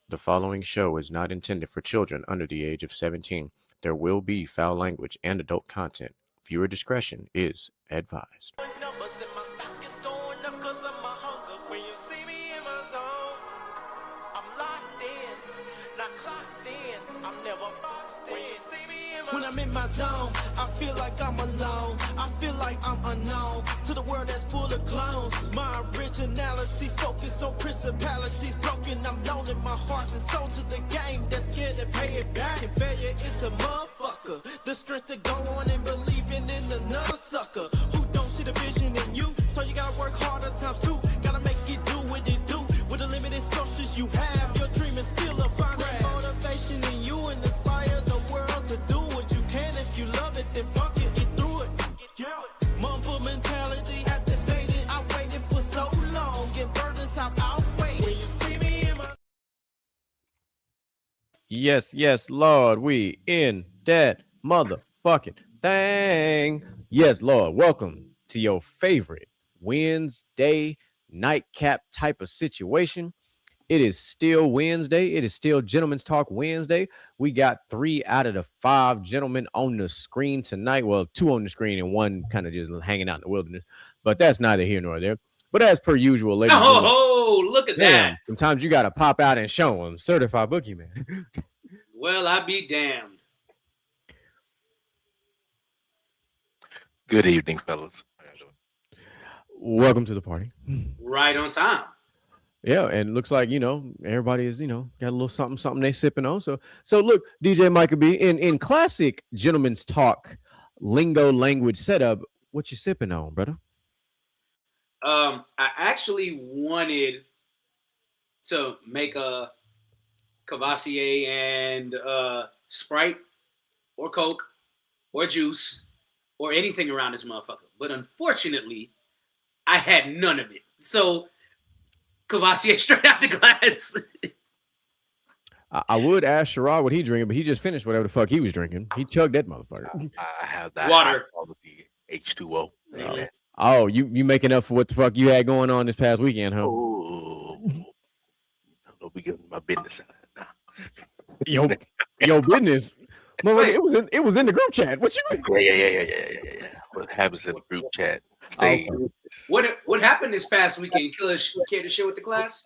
The following show is not intended for children under the age of 17. There will be foul language and adult content. Viewer discretion is advised. Numbers and my stock is going up 'cause of my hunger. When you see me in my zone, I'm locked in, not clocked in. I'm never boxed in. When you see me in my When I'm in my zone, I feel like I'm alone. I feel like I'm unknown to the world that's full of clones. My originality's focused on principalities broken. I'm loaning my heart and soul to the game that's scared to pay it back. And failure is a motherfucker. The strength to go on and believing in another sucker who don't see the vision in you. So you gotta work harder times two. Gotta make it do what it do. With the limited sources you have, your dream is still a fine motivation in you and inspire the world to do what you can. If you love it, then fuck it, get through it. Yeah. Mumble mentality activated. I waited for so long. Get burdens out, outweighed. When you see me in my Yes, Lord, we in that motherfucking thing. Yes, Lord, welcome to your favorite Wednesday nightcap type of situation. It is still Wednesday. It is still Gentlemen's Talk Wednesday. We got 3 out of the 5 gentlemen on the screen tonight. Well, 2 on the screen and 1 kind of just hanging out in the wilderness. But that's neither here nor there. But as per usual, ladies and gentlemen, Oh, look at damn, that. sometimes you got to pop out and show them. Certified bookie, man. Well, I be damned. Good evening, fellas. How y'all doing? Welcome to the party. Right on time. Yeah, and it looks like, everybody is, got a little something they sipping on. So look, DJ Micah B, in classic Gentlemen's Talk lingo language setup, what you sipping on, brother? I actually wanted to make a Cavassier and Sprite or Coke or juice or anything around this motherfucker. But unfortunately, I had none of it. So Cavassier straight out the glass. I would ask Sherrod what he drinking, but he just finished whatever the fuck he was drinking. He chugged that motherfucker. I have that Water. quality H2O. Amen. Oh, you making up for what the fuck you had going on this past weekend, huh? Oh, don't be getting my business out now. Your business. Motherfucker, it was in the group chat. What you mean? Yeah. What happens in the group chat? Stay. What happened this past weekend? Care to share with the class?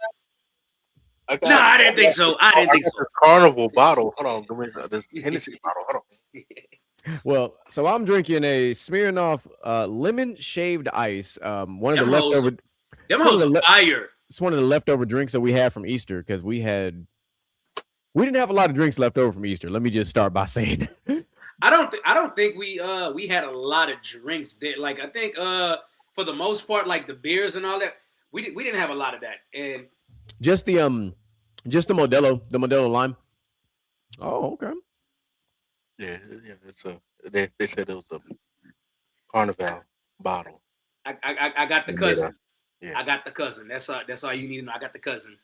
I didn't think so. I didn't think so. Carnival bottle. Hold on. Give me this Hennessy bottle. Hold on. Well, so I'm drinking a Smirnoff lemon shaved ice. One of the Them leftover. Them hoes are fire. It's one of the leftover drinks that we had from Easter because we didn't have a lot of drinks left over from Easter. Let me just start by saying. I don't think we had a lot of drinks there. Like I think for the most part, like the beers and all that, we didn't have a lot of that. And just the Modelo lime. Oh, okay. Yeah. It's they said it was a Carnival bottle. I got the cousin. Yeah. I got the cousin. That's all you need to know. I got the cousin.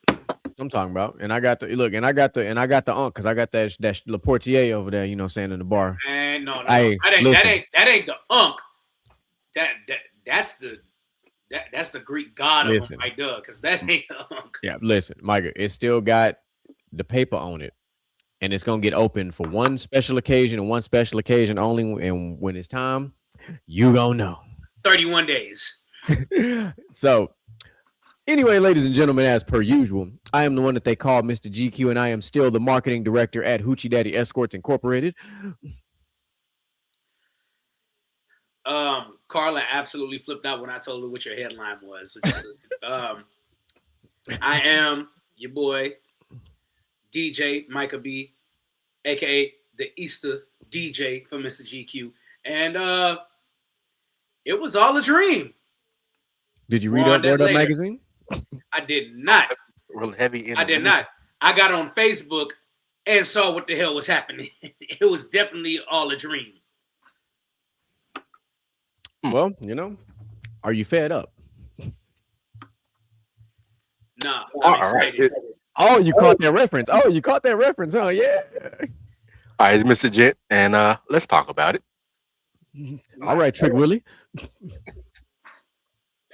I'm talking about, and I got the unk because I got that Le Portier over there. You know, saying in the bar. And no, Hey, that ain't the unk. That's the Greek god of them right there, because that ain't the unk. Yeah, listen, Micah, it still got the paper on it, and it's gonna get open for one special occasion and one special occasion only. And when it's time, you gonna know. 31 days. So. Anyway, ladies and gentlemen, as per usual, I am the one that they call Mr. GQ, and I am still the marketing director at Hoochie Daddy Escorts Incorporated. Carla absolutely flipped out when I told her what your headline was. I am your boy, DJ Micah B, aka the Easter DJ for Mr. GQ, and it was all a dream. Did you read Word Up magazine? I did not. Real heavy. I did not. I got on Facebook and saw what the hell was happening. It was definitely all a dream. Well, are you fed up? Nah, I'm excited. Right. Oh, you caught that reference. Oh, you caught that reference, huh? Yeah. All right, Mr. Jet, and let's talk about it. All right, Trick Willie.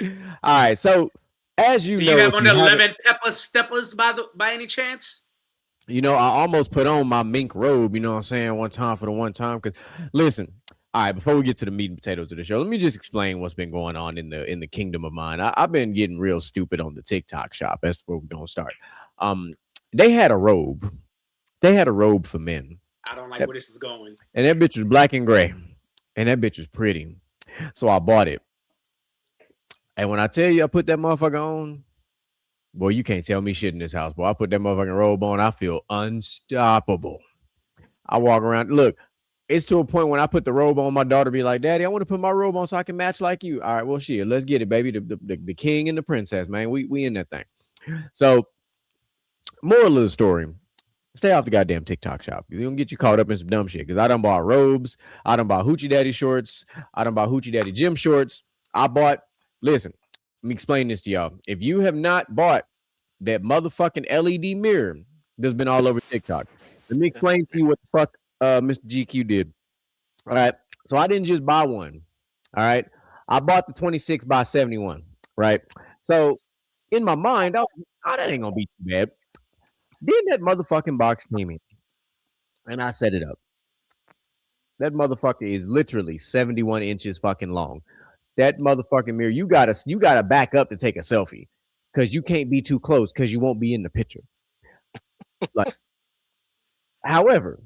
All right, so as you Do know, you have on the lemon pepper steppers by any chance? I almost put on my mink robe, you know what I'm saying, one time for the one time. Because listen, all right, before we get to the meat and potatoes of the show, let me just explain what's been going on in the kingdom of mine. I've been getting real stupid on the TikTok shop. That's where we're gonna start. Um, they had a robe. They had a robe for men. I don't like That, where this is going. and that bitch was black and gray. And that bitch was pretty. So I bought it. And when I tell you I put that motherfucker on, boy, you can't tell me shit in this house. Boy, I put that motherfucking robe on. I feel unstoppable. I walk around. Look, it's to a point when I put the robe on, my daughter be like, "Daddy, I want to put my robe on so I can match like you." All right, well, shit, let's get it, baby. The king and the princess, man. We in that thing. So, moral of the story: stay off the goddamn TikTok shop. You don't get you caught up in some dumb shit. Because I done bought robes. I done bought hoochie daddy shorts. I done bought hoochie daddy gym shorts. I bought. Listen, let me explain this to y'all. If you have not bought that motherfucking LED mirror that's been all over TikTok, let me explain to you what the fuck Mr. GQ did. All right. So I didn't just buy one. All right. I bought the 26 by 71. Right. So in my mind, I was like, oh, that ain't gonna be too bad. Then that motherfucking box came in and I set it up. That motherfucker is literally 71 inches fucking long. That motherfucking mirror, you gotta back up to take a selfie because you can't be too close because you won't be in the picture. Like, however,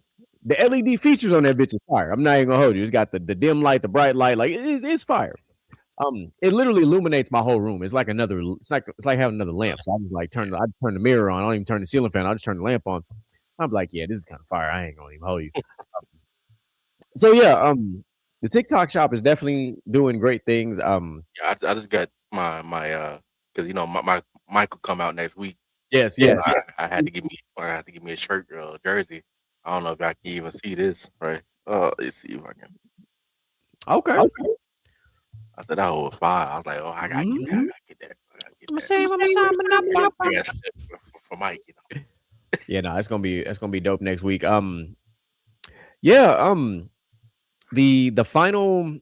the LED features on that bitch is fire. I'm not even gonna hold you. It's got the dim light, the bright light, like it's fire. It literally illuminates my whole room. It's like another. It's like having another lamp. So I just like I turn the mirror on. I don't even turn the ceiling fan. I just turn the lamp on. I'm like, yeah, this is kind of fire. I ain't gonna even hold you. So yeah, the TikTok shop is definitely doing great things. Yeah, I just got my because my Michael come out next week. Yes, So yes, yes. I had to give me a shirt jersey. I don't know if I can even see this right. Let's see if I can. Okay. I said that was fire. I was like, oh, I gotta get that. I Mhm. gotta get that. I gotta get I'ma that. say, I'ma say, I'ma not be up. I got for Mike. Yeah, no, it's gonna be dope next week. Yeah, the final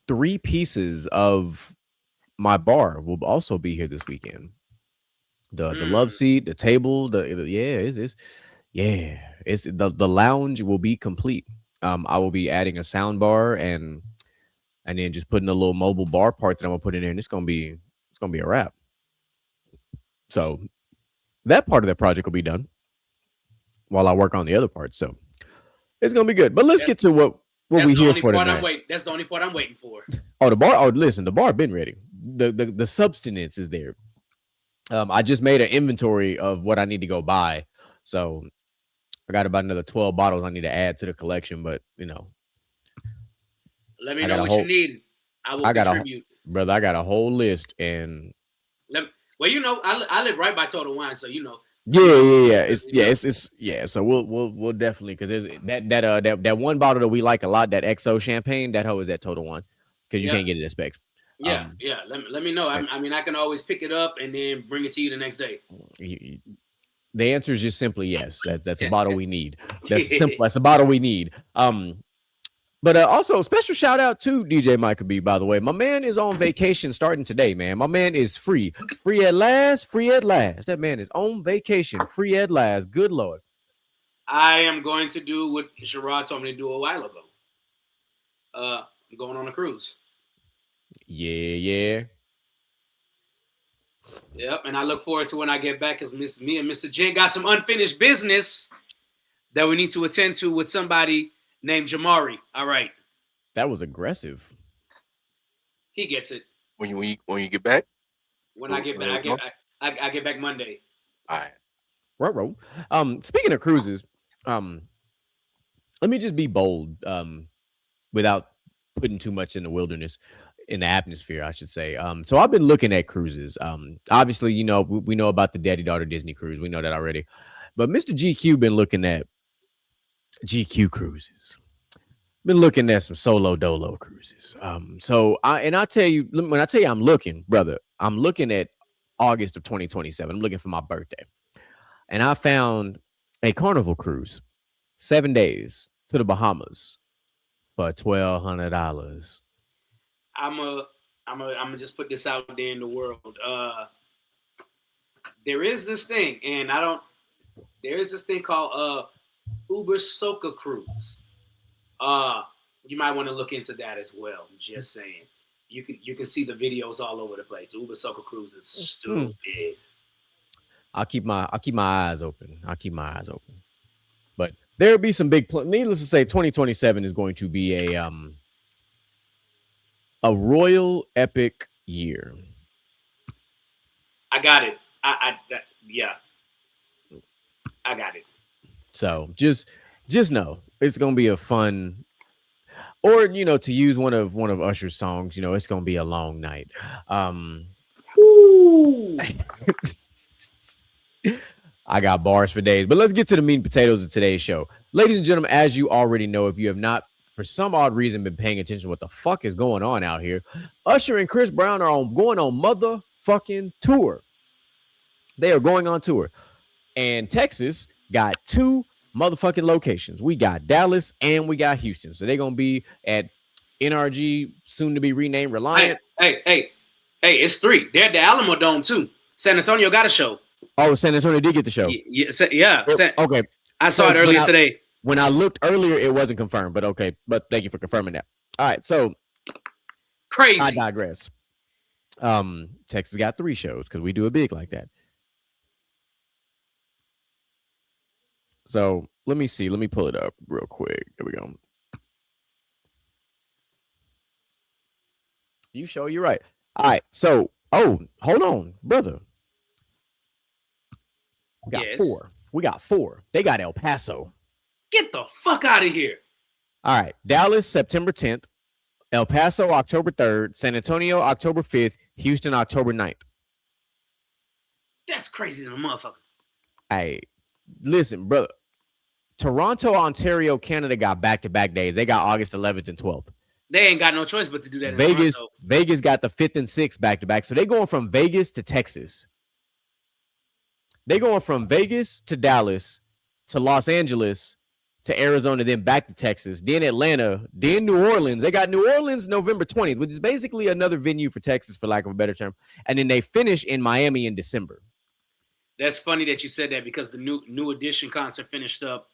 three pieces of my bar will also be here this weekend. The love seat, the table, yeah, it's the lounge will be complete. I will be adding a sound bar and then just putting a little mobile bar part that I'm gonna put in there, and it's gonna be a wrap. So that part of the project will be done while I work on the other part. So it's gonna be good. But let's get to what That's we the here only for part I'm tonight. waiting. That's the only part I'm waiting for. Oh, the bar. Oh, listen, the bar been ready. The substance is there. I just made an inventory of what I need to go buy. So I got about another 12 bottles I need to add to the collection. But Let me I know got a what you whole need. I will I got a contribute. brother. I got a whole list, and Let, well, I live right by Total Wine, so let me yeah, know what yeah, you yeah. need. Let It's me yeah, know. it's yeah. So we'll definitely because that one bottle that we like a lot, that XO champagne, that hoe is at Total One because you Yeah, can't get it at Specs. yeah, Um, yeah. Let me know. and I mean, I can always pick it up and then bring it to you the next day. you- the answer is just simply yes. That's a bottle we need. That's simple. That's a bottle we need. But also special shout out to DJ Micah B. By the way, my man is on vacation starting today. Man, my man is free at last, free at last. That man is on vacation, free at last. Good lord. I am going to do what Sherrod told me to do a while ago. I'm going on a cruise. Yeah, yeah. Yep, and I look forward to when I get back because me and Mr. Jen got some unfinished business that we need to attend to with somebody named Jamari. All right, That was aggressive. he gets it. When you get back, When I get back, no? I get back Monday. All right. Ruh-roh. Speaking of cruises, um, let me just be bold, without putting too much in the wilderness, in the atmosphere, I should say. So I've been looking at cruises. Obviously, we know about the daddy daughter Disney cruise. We know that already. But Mr. GQ been looking at GQ cruises. Been looking at some solo dolo cruises. I tell you, when I tell you I'm looking, brother, I'm looking at August of 2027. I'm looking for my birthday. And I found a carnival cruise, 7 days to the Bahamas for $1,200. I'm a I'm gonna just put this out there in the world. There is this thing, and I don't. there is this thing called Uber Soca Cruise. Uh, you might want to look into that as well. I'm just saying. You can see the videos all over the place. Uber Soca Cruise is stupid. I'll keep my eyes open. I'll keep my eyes open. But there'll be some big. Needless to say, 2027 is going to be a royal epic year. I got it. Yeah, I got it. So just know it's gonna be a fun, or to use one of Usher's songs, it's gonna be a long night. Woo! I got bars for days, but let's get to the meat and potatoes of today's show. Ladies and gentlemen, as you already know, if you have not, for some odd reason, been paying attention to what the fuck is going on out here, Usher and Chris Brown are going on motherfucking tour. They are going on tour. And Texas got two motherfucking locations. We got Dallas and we got Houston. So they're going to be at NRG, soon to be renamed Reliant. Hey, it's three. They're at the Alamo Dome, too. San Antonio got a show. Oh, San Antonio did get the show. Yeah. Okay. I saw it earlier today. When I looked earlier, it wasn't confirmed, but okay. But thank you for confirming that. All right. So crazy. I digress. Texas got 3 shows because we do it big like that. So let me see. Let me pull it up real quick. There we go. You show you're right. All right. So, hold on, brother. We got 4. We got 4. They got El Paso. Get the fuck out of here. All right. Dallas, September 10th. El Paso, October 3rd. San Antonio, October 5th. Houston, October 9th. That's crazy than a motherfucker. Hey, listen, brother. Toronto, Ontario, Canada got back-to-back days. They got August 11th and 12th. They ain't got no choice but to do that in Vegas got the 5th and 6th back-to-back. So they going from Vegas to Texas. They going from Vegas to Dallas to Los Angeles to Arizona, then back to Texas, then Atlanta, then New Orleans. They got New Orleans November 20th, which is basically another venue for Texas, for lack of a better term. And then they finish in Miami in December. That's funny that you said that because the new edition concert finished up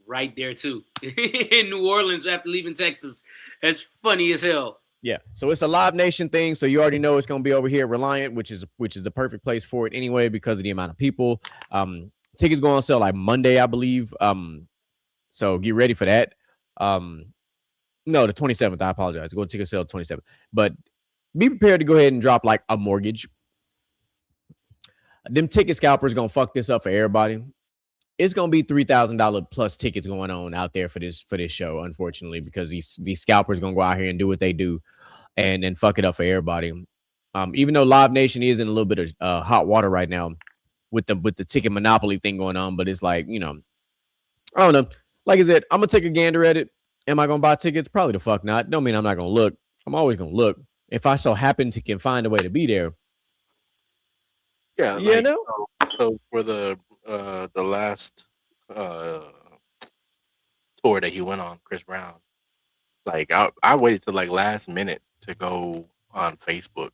right there too in New Orleans after leaving Texas. That's funny as hell. Yeah, so it's a Live Nation thing, so you already know it's going to be over here at Reliant, which is the perfect place for it anyway because of the amount of people. Tickets go on sale like Monday, I believe. So get ready for that. No, the 27th. I apologize. Go to ticket sale 27th, but be prepared to go ahead and drop like a mortgage. Them ticket scalpers gonna fuck this up for everybody. It's gonna be $3,000 plus tickets going on out there for this show, unfortunately, because these scalpers gonna go out here and do what they do, and fuck it up for everybody. Even though Live Nation is in a little bit of hot water right now with the ticket monopoly thing going on, but it's like I don't know. Like I said, I'm gonna take a gander at it. Am I gonna buy tickets? Probably the fuck not. Don't mean I'm not gonna look. I'm always gonna look if I so happen to can find a way to be there. Yeah, so for the last tour that he went on, Chris Brown, like I waited till like last minute to go on Facebook,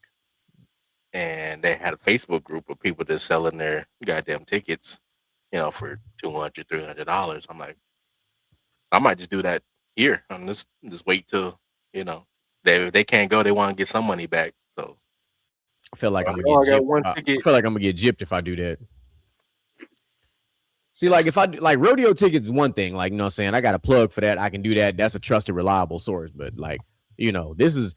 and they had a Facebook group of people just selling their goddamn tickets, for $200, $300. I'm like, I might just do that here. I'm just wait till they can't go, they want to get some money back. So I feel like I'm gonna get gypped. I feel like I'm gonna get gypped if I do that. See, like if I do, like rodeo tickets is one thing, like what I'm saying, I got a plug for that. I can do that. That's a trusted, reliable source. But like, this is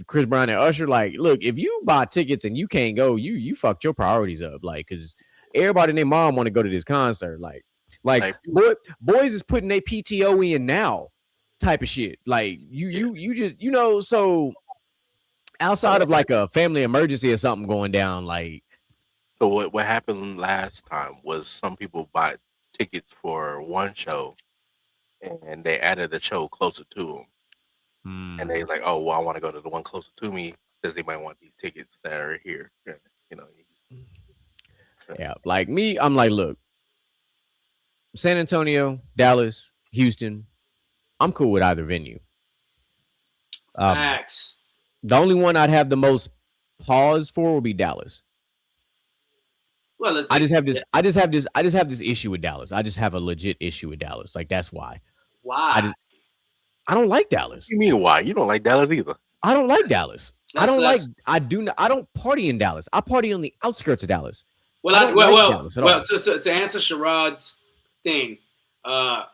Chris Brown and Usher. Like, look, if you buy tickets and you can't go, you fucked your priorities up. Like, cause everybody and their mom want to go to this concert. Like boys is putting their PTO in now, type of shit. Like you just so. Outside of like a family emergency or something going down, like. So what happened last time was some people bought tickets for one show, and they added a show closer to them, and they like, oh, well, I want to go to the one closer to me because they might want these tickets that are here, Yeah, like me, I'm like, look, San Antonio, Dallas, Houston, I'm cool with either venue. Facts. The only one I'd have the most pause for would be Dallas. Well, I just have this. I just have this. I just have this issue with Dallas. I just have a legit issue with Dallas. Like that's why. I why? just I don't like Dallas. You mean why? You don't like Dallas either? I don't like Dallas. I Let's don't like. let's. I do. Not, I don't party in Dallas. I party on the outskirts of Dallas. Well, I I, don't well, like well, Dallas at well. all. To answer Sherrod's thing, uh,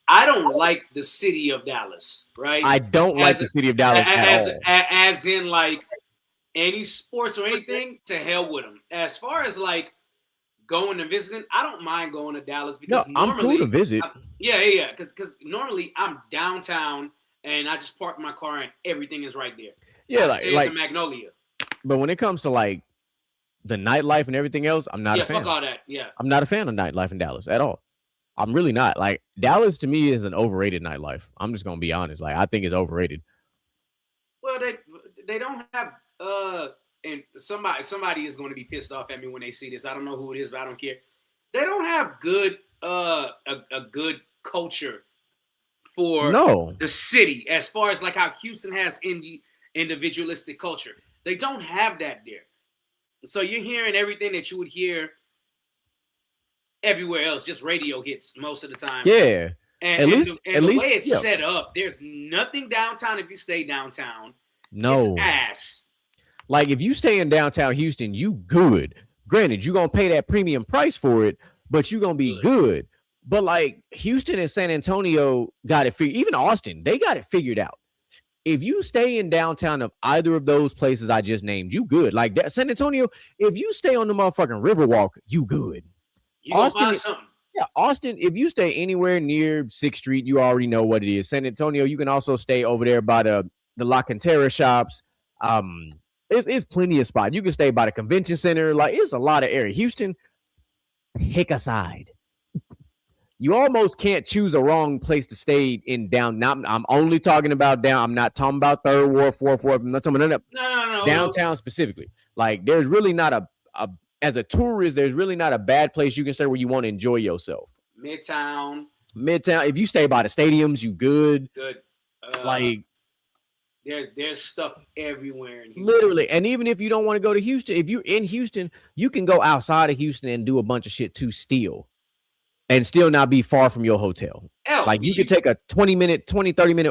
I don't like the city of Dallas, right? I don't like As the city of Dallas at as all. as in like any sports or anything, to hell with them. As far as like going and visiting, I don't mind going to Dallas No, because I'm cool to normally, visit. yeah, because normally I'm downtown and I just park my car and everything is right there. Yeah, I like stay at like. the Magnolia. But when it comes to like the nightlife and everything else, I'm not Yeah, a fuck fan. all that. Yeah. I'm not a fan of nightlife in Dallas at all. I'm really not. Like Dallas to me is an overrated nightlife. I'm just gonna be honest. Like I think it's overrated. Well, they don't have and somebody is going to be pissed off at me when they see this. I don't know who it is, but I don't care. They don't have good a good culture for No. the city as far as like how Houston has individualistic culture. They don't have that there. So you're hearing everything that you would hear everywhere else, just radio hits most of the time. Yeah. And, At and least- the, at and the least- way it's yeah. set up, there's nothing downtown if you stay downtown. No. It's ass. Like if you stay in downtown Houston, you good. Granted, you're gonna pay that premium price for it, but you're gonna be good. But like Houston and San Antonio got it figured. Even Austin, they got it figured out. If you stay in downtown of either of those places I just named, you good. Like that, San Antonio, if you stay on the motherfucking Riverwalk, you good. You gonna Austin- buy something. Yeah, Austin, if you stay anywhere near 6th Street, you already know what it is. San Antonio, you can also stay over there by the La Cantera shops. It's plenty of spots. You can stay by the convention center. Like it's a lot of area. Houston, pick a side. You almost can't choose a wrong place to stay in down. Now, I'm only talking about down. I'm not talking about Third Ward, Fourth Ward. I'm not talking about No. downtown specifically. Like there's really not a as a tourist, there's really not a bad place you can stay where you want to enjoy yourself. Midtown, If you stay by the stadiums, you good. good. Like there's stuff everywhere in Houston. literally. And even if you don't want to go to Houston, if you're in Houston, you can go outside of Houston and do a bunch of shit to steal and still not be far from your hotel. Hell, Like you could take a 30 minute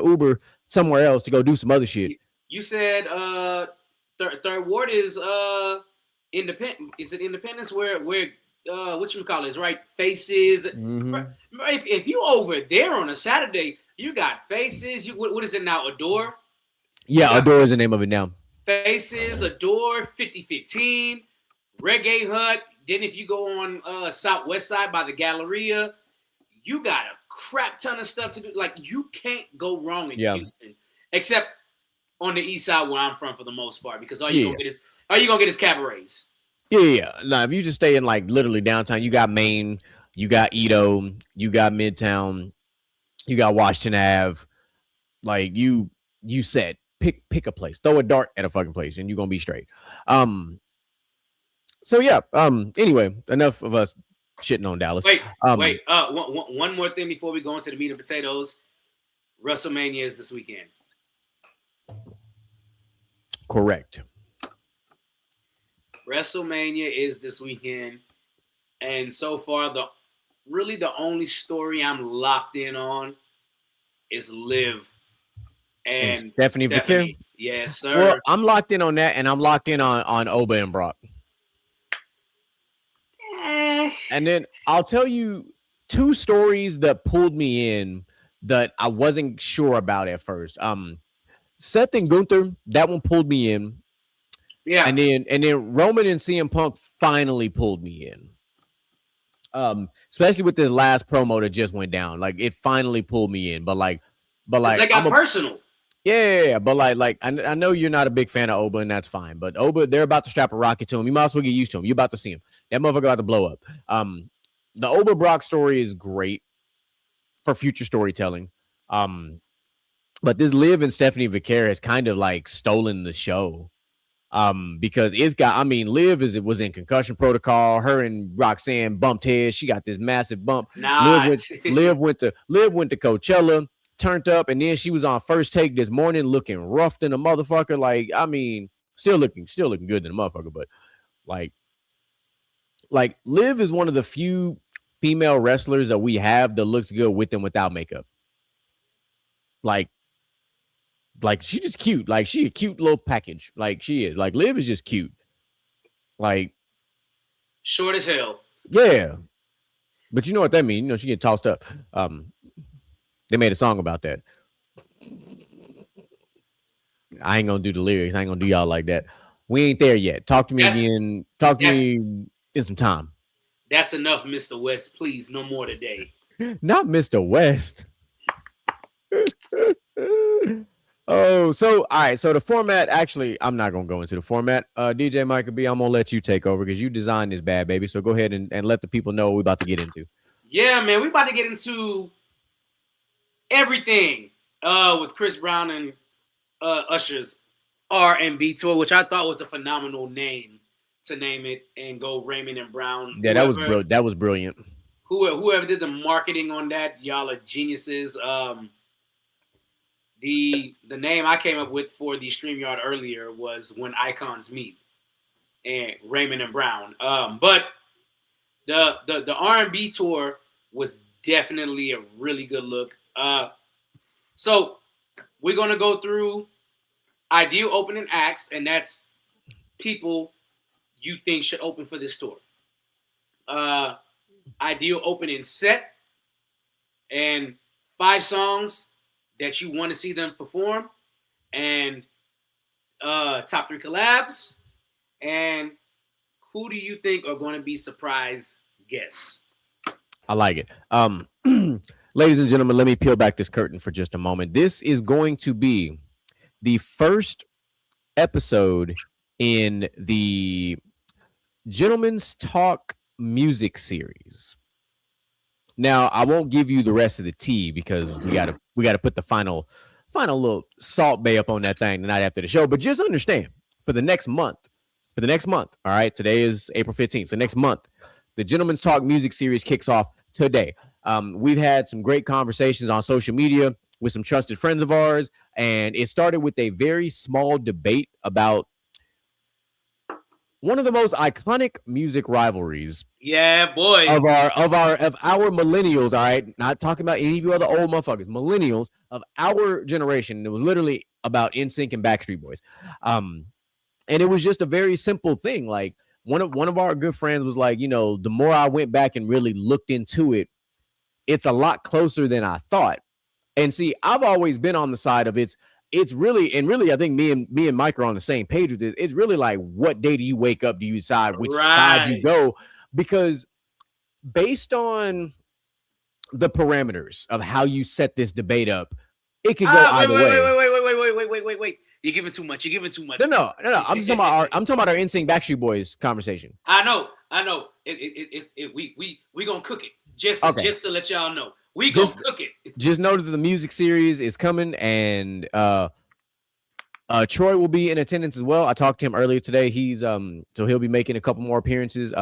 Uber somewhere else to go do some other shit. You said Third Ward is independent. Is it Independence where what you call it? Is right Faces. Mhm. If you over there on a Saturday, you got Faces. You what is it now? Adore. Yeah, Yeah. Adore is the name of it now. Faces, Adore, 5015, Reggae Hut. Then if you go on Southwest Side by the Galleria, you got a crap ton of stuff to do. Like you can't go wrong in Yeah. Houston, except on the east side where I'm from for the most part, because all you gonna get is cabarets. Yeah. Now, if you just stay in like literally downtown, you got Maine, you got Edo, you got Midtown, you got Washington Ave. Like you said, pick a place, throw a dart at a fucking place, and you're gonna be straight. So yeah. Anyway, enough of us shitting on Dallas. Wait. One more thing before we go into the meat and potatoes. WrestleMania is this weekend. Correct. WrestleMania is this weekend, and so far the only story I'm locked in on is Liv and Stephanie Vaquer. Yes, sir. Well, I'm locked in on that, and I'm locked in on Oba and Brock. And then I'll tell you two stories that pulled me in that I wasn't sure about at first. Seth and Gunther, that one pulled me in. Yeah. And then Roman and CM Punk finally pulled me in. Especially with this last promo that just went down. Like it finally pulled me in. But like they got personal. Yeah, but like I know you're not a big fan of Oba, and that's fine. But Oba, they're about to strap a rocket to him. You might as well get used to him. You're about to see him. That motherfucker about to blow up. The Oba Brock story is great for future storytelling. But this Liv and Stephanie Vaquer has kind of like stolen the show. Because Liv was in concussion protocol. Her and Roxanne bumped heads. She got this massive bump. Liv went to Coachella, turned up, and then she was on First Take this morning looking rough than a motherfucker. Like, I mean, still looking good than a motherfucker, but like like Liv is one of the few female wrestlers that we have that looks good with and without makeup. Like she just cute. Like she a cute little package. Like she is. Like Liv is just cute. Like Short as hell. yeah. But you know what that means. You know, she get tossed up. They made a song about that. I ain't gonna do the lyrics. I ain't gonna do y'all like that. We ain't there yet. Talk to me again. Talk to me in some time. That's enough, Mr. West. Please, no more today. Not Mr. West. Oh, so all right. So the format, actually, I'm not gonna go into the format. DJ Micah B, I'm gonna let you take over because you designed this bad baby. So go ahead and let the people know what we're about to get into. Yeah, man, we about to get into everything with Chris Brown and Usher's R&B tour, which I thought was a phenomenal name to name it and go Raymond and Brown. Yeah, that was brilliant. Whoever did the marketing on that, y'all are geniuses. The name I came up with for the StreamYard earlier was When Icons Meet and Raymond and Brown. But the R&B tour was definitely a really good look. So we're going to go through ideal opening acts, and that's people you think should open for this tour. Ideal opening set, and 5 songs that you want to see them perform, and top 3 collabs, and who do you think are going to be surprise guests? I like it. Ladies and gentlemen, let me peel back this curtain for just a moment. This is going to be the first episode in the Gentleman's Talk music series. Now, I won't give you the rest of the tea because we gotta put the final little salt bay up on that thing the night after the show. But just understand, for the next month, all right, today is April 15th. The next month, the Gentleman's Talk music series kicks off today. We've had some great conversations on social media with some trusted friends of ours, and it started with a very small debate about one of the most iconic music rivalries. Yeah, boy. Of our millennials, all right? Not talking about any of you other old motherfuckers, millennials of our generation. It was literally about NSYNC and Backstreet Boys. And it was just a very simple thing. Like one of our good friends was like, you know, the more I went back and really looked into it, it's a lot closer than I thought. And see, I've always been on the side of it's really, I think me and Mike are on the same page with this. It's really like, what day do you wake up? Do you decide which side you go? Because based on the parameters of how you set this debate up, it could go either way. Wait. You're giving too much. No. I'm talking about our NSYNC Backstreet Boys conversation. I know. We gonna cook it. Just to let y'all know. We gonna cook it. Just know that the music series is coming, and Troy will be in attendance as well. I talked to him earlier today. He's so he'll be making a couple more appearances.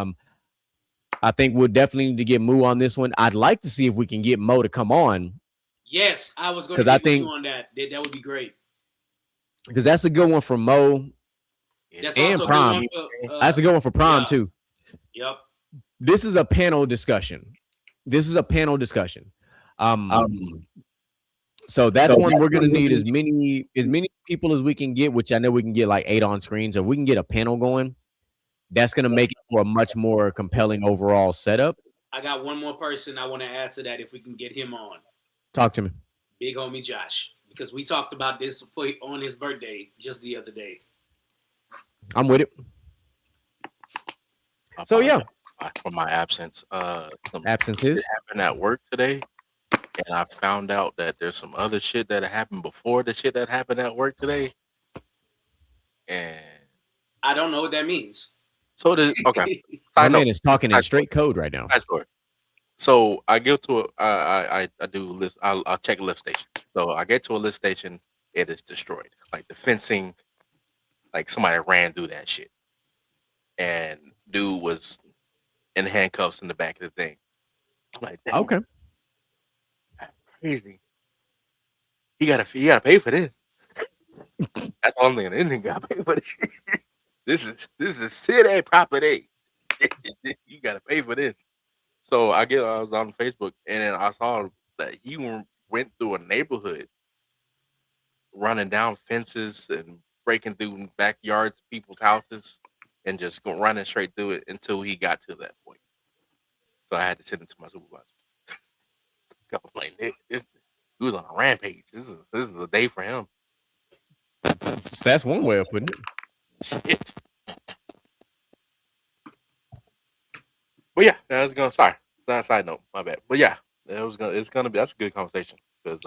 I think we'll definitely need to get Moo on this one. I'd like to see if we can get Mo to come on. Yes, I was going to get you on that. That would be great. Because that's a good one for Mo. That's and also Prime. That's a good one for Prime too. Yep. This is a panel discussion. So that's one we're gonna need as many people as we can get, which I know we can get like 8 on screen. So if we can get a panel going, that's gonna make it for a much more compelling overall setup. I got one more person I want to add to that if we can get him on. Talk to me. Big homie Josh, because we talked about this on his birthday just the other day. I'm with it. So yeah, for my absence, some absences happened at work today, and I found out that there's some other shit that happened before the shit that happened at work today, and I don't know what that means. So okay, my man is talking in straight code right now. So I go to I do list. I'll check a lift station. So I get to a lift station, it is destroyed. Like the fencing, like somebody ran through that shit, and dude was in handcuffs in the back of the thing. Like, damn, okay, that's crazy. You gotta pay for this. That's the only thing. Anything got to pay for this. This is city property. You gotta pay for this. So I was on Facebook and then I saw that he went through a neighborhood, running down fences and breaking through backyards, people's houses, and just running straight through it until he got to that point. So I had to send it to my supervisor. I was like, "Nick, he was on a rampage. This is a day for him." That's one way of putting it. Shit. But yeah, that's gonna. Sorry, side note. My bad. But yeah, it's gonna be. That's a good conversation because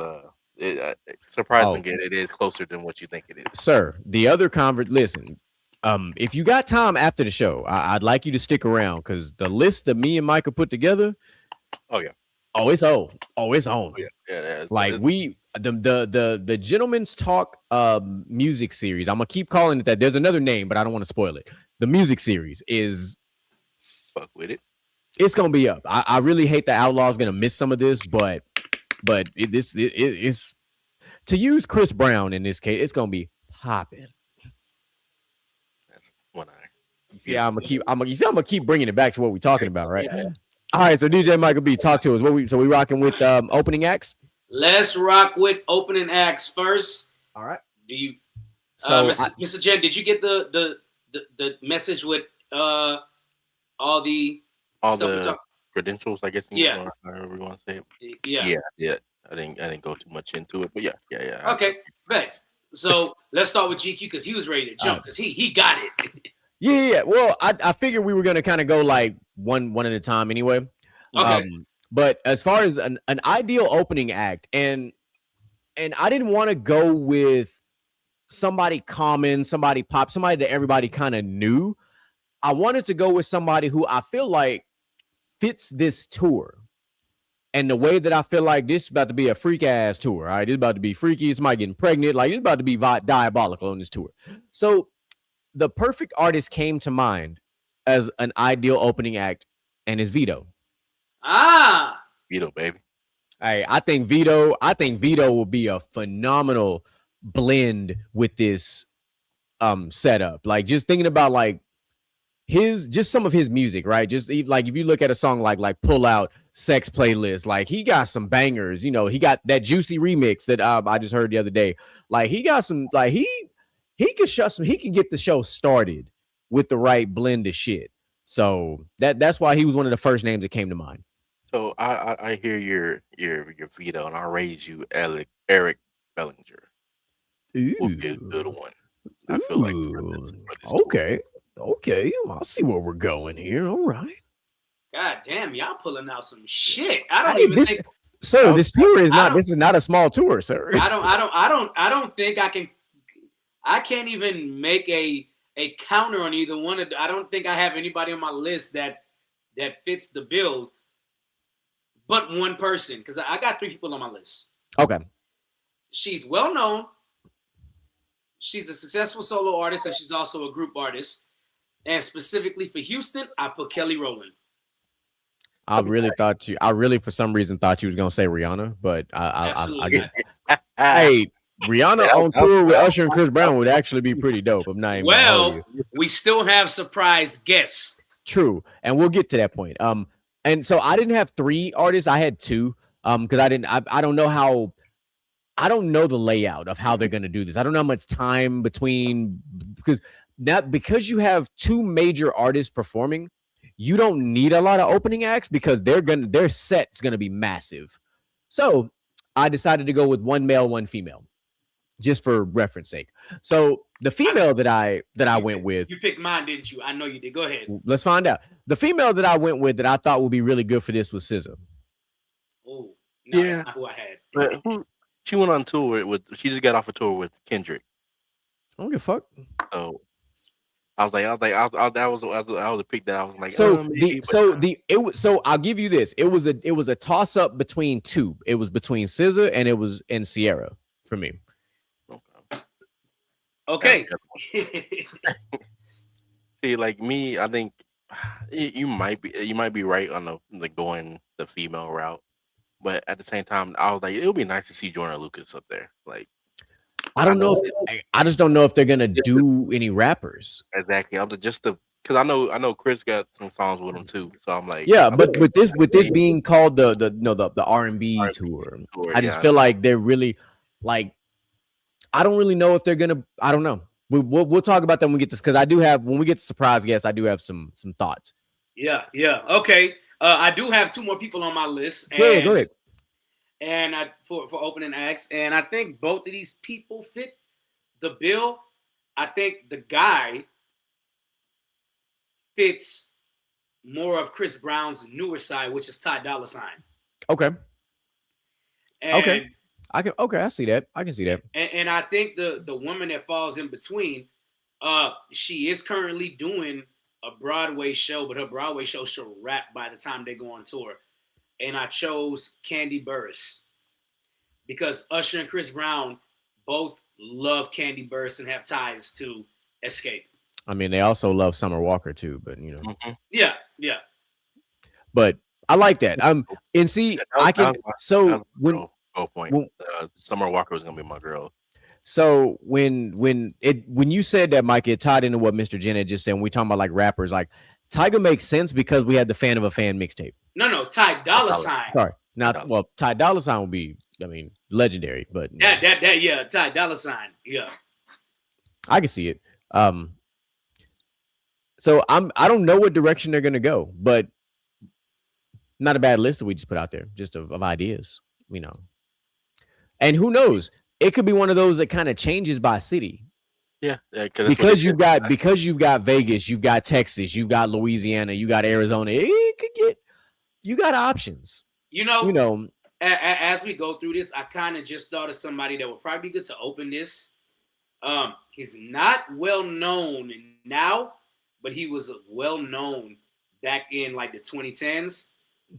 surprisingly, it is closer than what you think it is. Sir, the other listen, if you got time after the show, I'd like you to stick around because the list that me and Michael put together. Oh yeah. Oh, it's on. Oh, it's on. Yeah. Like the Gentleman's Talk music series. I'm gonna keep calling it that. There's another name, but I don't want to spoil it. The music series is fuck with it. It's gonna be up. I really hate the Outlaw's gonna miss some of this, but it's to use Chris Brown in this case. It's gonna be popping. That's one eye. You see, I'm gonna keep bringing it back to what we're talking about, right? Yeah. All right, so DJ Michael B, talk to us. We rocking with opening acts? Let's rock with opening acts first. All right. Do you, Mr. Jen? Did you get the message with all the credentials? I guess. Yeah. However we want to say it. Yeah. I didn't go too much into it, but yeah. Okay, bet. So let's start with GQ because he was ready to jump because he got it. Yeah. Well, I figured we were gonna kind of go like one at a time anyway. Okay. But as far as an ideal opening act, and I didn't want to go with somebody common, somebody pop, somebody that everybody kind of knew. I wanted to go with somebody who I feel like fits this tour. And the way that I feel like this is about to be a freak ass tour. All right, it's about to be freaky. Somebody getting pregnant. Like, it's about to be diabolical on this tour. So the perfect artist came to mind as an ideal opening act, and is Vito. Vito, baby. Hey, I think Vito will be a phenomenal blend with this setup. Like, just thinking about like some of his music, right? Just like if you look at a song like Pull Out, Sex Playlist, like he got some bangers. You know, he got that Juicy remix that I just heard the other day. Like he got some, like he can get the show started with the right blend of shit. So that's why he was one of the first names that came to mind. So I hear your Vito, and I'll raise you Eric Bellinger. Ooh. Would be a good one. I feel like for this okay. I'll see where we're going here. All right. God damn, y'all pulling out some shit. I don't even think. Sir, this tour is not. This is not a small tour, sir. I don't think I can. I can't even make a counter on either one. I don't think I have anybody on my list that fits the build, but one person, because I got 3 people on my list. Okay. She's well known. She's a successful solo artist, and she's also a group artist. And specifically for Houston, I put Kelly Rowland. I really for some reason thought you was gonna say Rihanna, but I get. Hey, Rihanna on tour with Usher and Chris Brown would actually be pretty dope. I'm not even. Well, we still have surprise guests. True, and we'll get to that point. And so I didn't have 3 artists. I had 2. Because I don't know how. I don't know the layout of how they're gonna do this. I don't know how much time between because you have 2 major artists performing. You don't need a lot of opening acts because their set's gonna be massive. So I decided to go with 1 male, 1 female, just for reference sake. So the female that I went with, you picked mine, didn't you? I know you did. Go ahead. Let's find out. The female that I went with that I thought would be really good for this was SZA. Oh, no, that's not who I had. But she went on tour with. She just got off a tour with Kendrick. I don't give a fuck. So I was like, that was a pick that I was like. So I'll give you this. It was a toss up between 2. It was between SZA and Sierra for me. Okay. See, like me, I think you might be right on the going the female route, but at the same time, I was like, it would be nice to see Joyner Lucas up there. Like, I don't know. I just don't know if they're gonna do any rappers. Exactly. Just the because I know Chris got some songs with him too. So I'm like, Yeah, I but feel with this being called the R&B R&B tour, tour, I just yeah. feel like they're really like I don't really know if they're gonna. I don't know. We'll talk about that when we get this because I do have when we get to surprise guests, I do have some thoughts. Yeah, yeah. Okay. I do have two more people on my list, Go ahead, go ahead. and I for opening acts, and I think both of these people fit the bill. I think the guy fits more of Chris Brown's newer side, which is Ty Dolla Sign. Okay, okay, And I see that. I can see that. and I think the woman that falls in between, she is currently doing a Broadway show, but her Broadway show should wrap by the time they go on tour. And I chose Candy Burris because Usher and Chris Brown both love Candy Burris and have ties to Escape. I mean, they also love Summer Walker too, but Mhm. Yeah, yeah. but I like that. And see, I can. That So was my goal point. when Summer Walker was gonna be my girl. so when you said that, Mike, it tied into what Mr. Jen had just said. When we talking about like rappers, like Tyga makes sense because we had the Fan of a Fan mixtape. No, Ty Dolla Sign. Sorry, not well. Ty Dolla Sign would be, I mean, legendary, but That yeah, Ty Dolla Sign. Yeah. I can see it. So I don't know what direction they're gonna go, but not a bad list that we just put out there, just of ideas, you know. And who knows? It could be one of those that kind of changes by city. Yeah, Because you've got Vegas, you've got Texas, you've got Louisiana, you got Arizona. It could get you got options. You know, You know, as we go through this, I kind of just thought of somebody that would probably be good to open this. He's not well known now, but he was well known back in like the 2010s.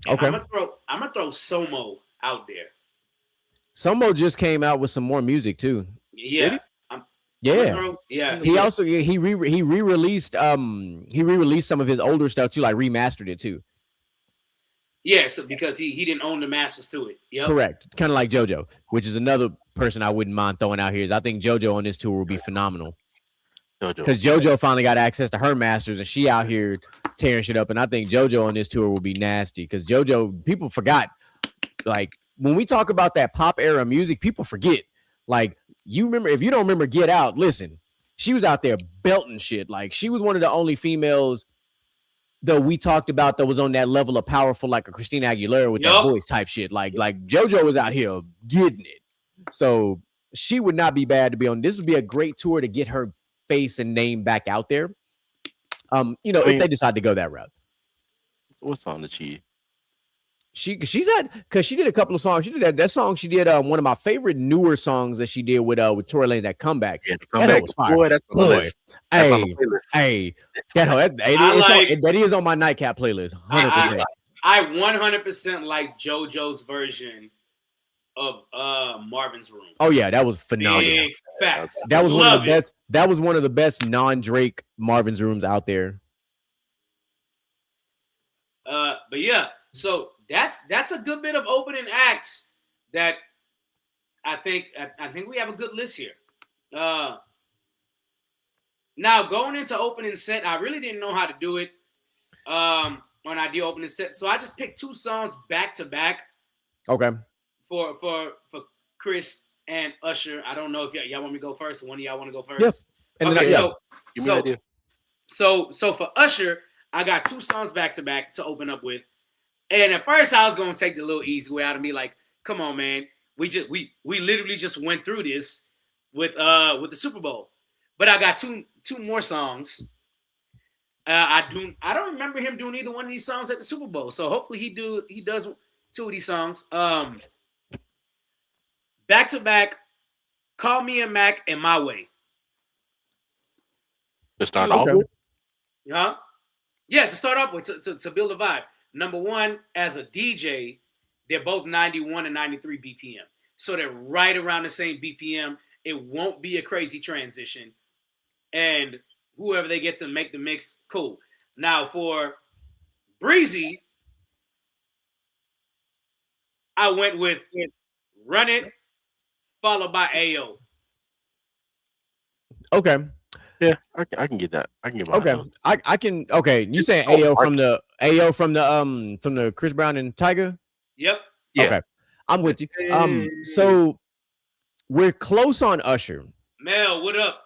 And okay. I'm gonna throw Somo out there. Somo just came out with some more music too. Yeah. Yeah. Yeah. He also he re-released some of his older stuff too, like remastered it too. Yeah, so because he didn't own the masters to it. Yep. Correct. Kind of like JoJo, which is another person I wouldn't mind throwing out here. Is I think JoJo on this tour will be phenomenal. Because JoJo finally got access to her masters and she out here tearing shit up. And I think JoJo on this tour will be nasty. Because JoJo, people forgot, like when we talk about that pop era music, people forget. Like you remember, if you don't remember Get Out, listen, she was out there belting shit. Like she was one of the only females that we talked about that was on that level of powerful, like a Christina Aguilera with that voice type shit. Like JoJo was out here getting it. So she would not be bad to be on. This would be a great tour to get her face and name back out there. If they decide to go that route. What song did she? She's had because she did a couple of songs. She did that song. She did one of my favorite newer songs that she did with Tory Lanez, that comeback. Yeah, the comeback was fire. Boy, that's on the list. Hey, that is on my nightcap playlist. 100%. I 100% like JoJo's version of Marvin's Room. Oh yeah, that was phenomenal. Big facts. That was one of the best. That was one of the best non-Drake Marvin's Rooms out there. But yeah, so that's a good bit of opening acts that I think we have a good list here. Now going into opening set, I really didn't know how to do it when I did opening set, so I just picked two songs back to back. Okay. For Chris and Usher, I don't know if y'all want me to go first, or one of y'all want to go first. Yeah. And okay, so for Usher, I got two songs back to back to open up with. And at first I was gonna take the little easy way out of me, like, come on, man. We literally just went through this with the Super Bowl. But I got two more songs. I don't remember him doing either one of these songs at the Super Bowl. So hopefully he does two of these songs. Back to back, Call Me a Mac and My Way. To start off with? Yeah. Yeah, to start off with, to build a vibe. Number one, as a DJ, they're both 91 and 93 BPM. So they're right around the same BPM. It won't be a crazy transition. And whoever they get to make the mix, cool. Now for Breezy, I went with Run It, followed by AO. Okay. Yeah, I can get that. I can get behind Okay, those. I can. Okay, you It's saying so AO hard. from the Chris Brown and Tiger? Yep. Yeah. Okay, I'm with you. Hey. So we're close on Usher. Mel, what up?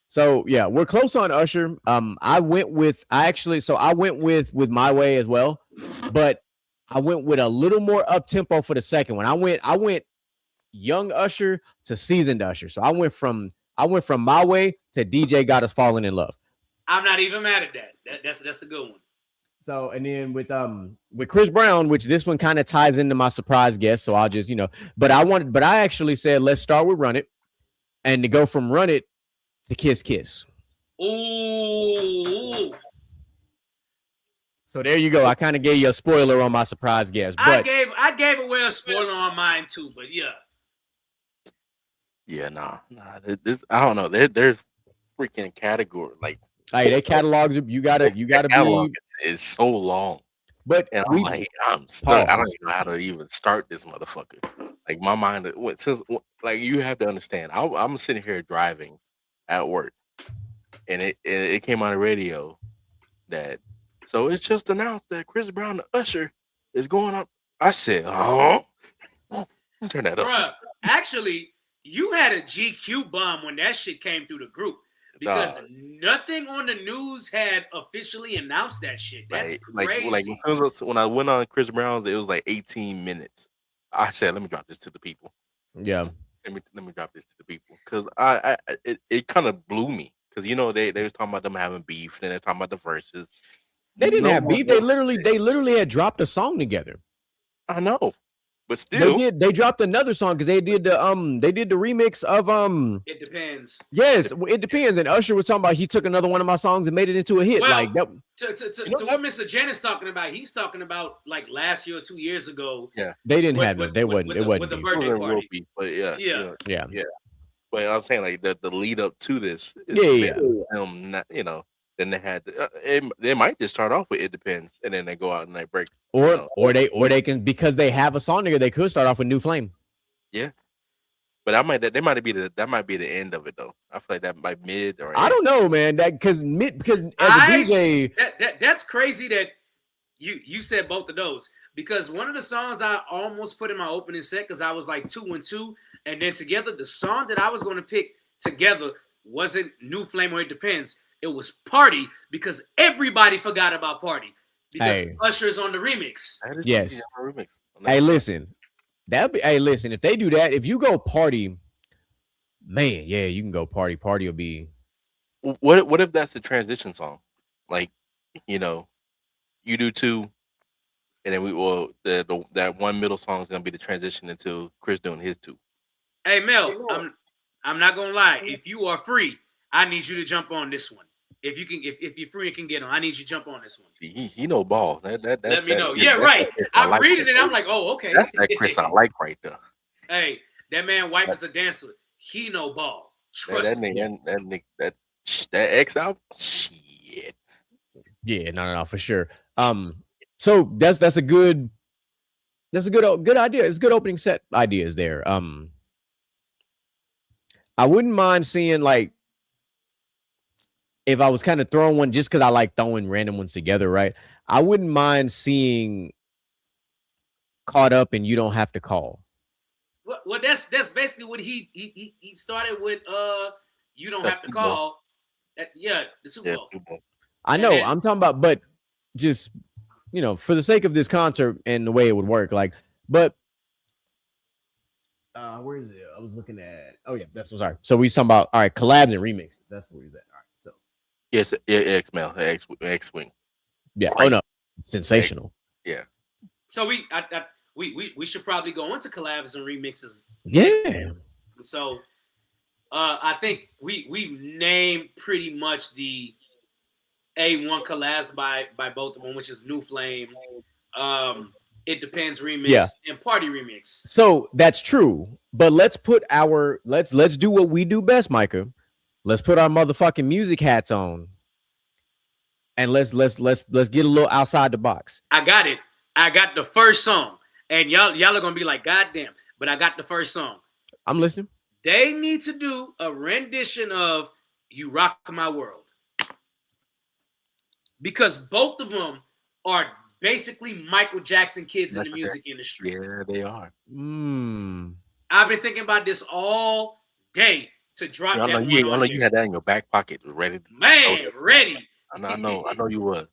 So yeah, we're close on Usher. I went with My Way as well, but I went with a little more up tempo for the second one. I went young Usher to seasoned Usher. So I went from My Way to DJ Got Us Falling in Love. I'm not even mad at that. That's a good one. So and then with Chris Brown, which this one kind of ties into my surprise guest. So I'll just but I actually said let's start with Run It, and to go from Run It to Kiss Kiss. Ooh. So there you go. I kind of gave you a spoiler on my surprise guest, but I gave away a spoiler on mine too, but yeah. Yeah, nah. This I don't know. There's freaking category like hey, they catalogs you gotta catalog be. is so long, But and I'm stuck. I don't even know how to even start this motherfucker. Like my mind, since like you have to understand, I'm sitting here driving at work, and it came on the radio that so it's just announced that Chris Brown and Usher is going up. I said, oh, turn that up. Bruh, actually, you had a GQ bomb when that shit came through the group because nothing on the news had officially announced that shit. That's crazy. Like when I went on Chris Brown's, it was like 18 minutes. I said, let me drop this to the people. Yeah. Let me drop this to the people because it kind of blew me because they was talking about them having beef and they're talking about the verses. They didn't have beef. They literally had dropped a song together. I know, but still, they dropped another song because they did the remix of It Depends. Yes, It Depends. And Usher was talking about he took another one of my songs and made it into a hit. Well, like that. To what Mr. Janet's talking about, he's talking about like last year or 2 years ago. Yeah, they didn't have it. They wasn't. It wasn't with the birthday party. Beef, but yeah. But I'm saying like the lead up to this. Then they had they might just start off with It Depends and then they go out and they break. Or they can, because they have a song together, they could start off with New Flame. Yeah. But that might be the end of it though. I feel like that might mid or I don't know, man. Because as a DJ, that's crazy that you said both of those, because one of the songs I almost put in my opening set because I was like 2 and 2, and then together the song that I was going to pick together wasn't New Flame or It Depends. It was Party because everybody forgot about Party because Usher's on the remix. Yes. Hey, listen. Listen, if they do that, if you go Party, man, yeah, you can go Party. Party will be. What if that's the transition song? Like, you do 2, and then that one middle song is gonna be the transition into Chris doing his 2. Hey Mel, I'm not gonna lie. If you are free, I need you to jump on this one. If you can, if you're free and can get on, I need you to jump on this one. See, he know ball. Let me know. Yeah, right. I'm reading it. I'm like, oh, okay. That's that Chris I like right there. Hey, that man White is a dancer. He know ball. Trust me. That X out. Shit. Yeah, no, for sure. So that's a good idea. It's good opening set ideas there. I wouldn't mind seeing, like, if I was kind of throwing one just because I like throwing random ones together, right? I wouldn't mind seeing Caught Up and You Don't Have to Call. Well, that's basically what he started with. You Don't Have to Call. The Super Bowl. I know. I'm talking about, but just for the sake of this concert and the way it would work, like, but where is it? I was looking at. Oh yeah, that's sorry. So we talking about collabs and remixes. That's where he's at. All right, so yes, X-Wing. Yeah. Right. Oh no, sensational. Yeah. So we should probably go into collabs and remixes. Yeah. So I think we named pretty much the A1 collabs by both of them, which is New Flame, It Depends remix, and Party remix. So that's true, but let's do what we do best, Micah. Let's put our motherfucking music hats on, and let's get a little outside the box. I got it. I got the first song, and y'all are gonna be like, "God damn!" But I got the first song. I'm listening. They need to do a rendition of You Rock My World. Because both of them are basically Michael Jackson kids in the music industry. Yeah, they are. I've been thinking about this all day to drop I know that one you. I on know there. you had that in your back pocket, ready. Man, ready. I know you would.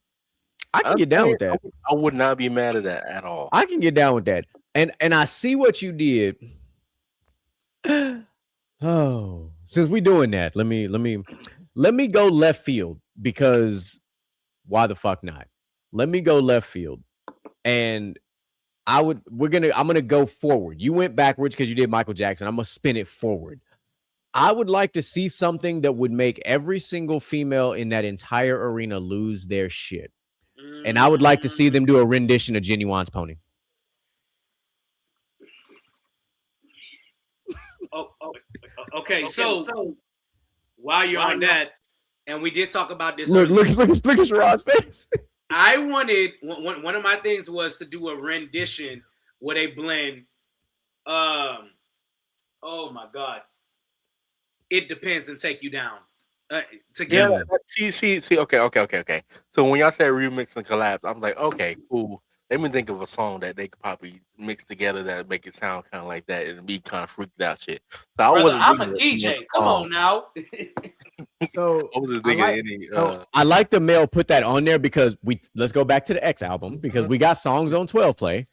I can get down with that. I would not be mad at that at all. I can get down with that. And I see what you did. Oh, since we doing that, let me go left field because why the fuck not? Let me go left field. And I'm gonna go forward. You went backwards because you did Michael Jackson. I'm gonna spin it forward. I would like to see something that would make every single female in that entire arena lose their shit. And I would like to see them do a rendition of Genuine's Pony. Okay, so while you're on that, and we did talk about this. Look at Sherrod's face. I wanted one of my things was to do a rendition where they blend. Oh my God! It Depends and Take You Down together. Yeah, see. Okay. So when y'all said remix and collabs, I'm like, okay, cool. Let me think of a song that they could probably mix together that make it sound kind of like that and be kind of freaked out shit. So I'm a DJ. Come on now. So I was just thinking I like the male put that on there because let's go back to the X album because we got songs on 12 Play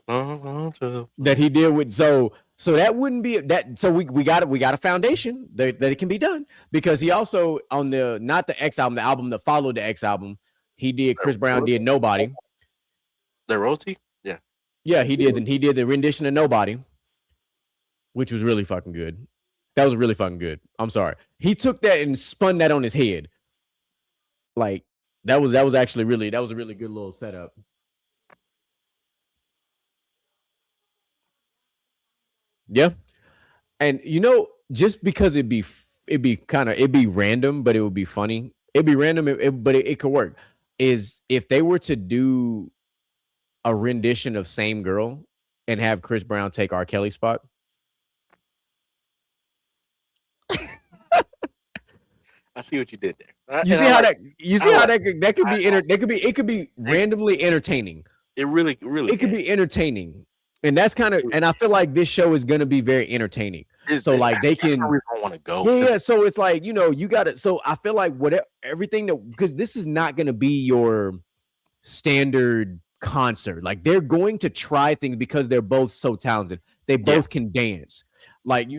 that he did with so that wouldn't be that. So we got a foundation that it can be done because he also on not the X album, the album that followed the X album, he did Chris Brown did Nobody. The royalty? Yeah, he did the rendition of Nobody, which was really fucking good. That was really fucking good. I'm sorry. He took that and spun that on his head. Like that was actually really a really good little setup. Yeah. And just because it'd be random, but it would be funny. It'd be random, but it could work. Is if they were to do a rendition of Same Girl and have Chris Brown take R. Kelly's spot. I see what you did there. You see how that could be it could be randomly entertaining. It really could be entertaining. And that's kind of, and I feel like this show is going to be very entertaining. So like they can want to go. Yeah. So it's like, you got it. So I feel like everything because this is not going to be your standard concert. Like they're going to try things because they're both so talented. They both can dance. Like,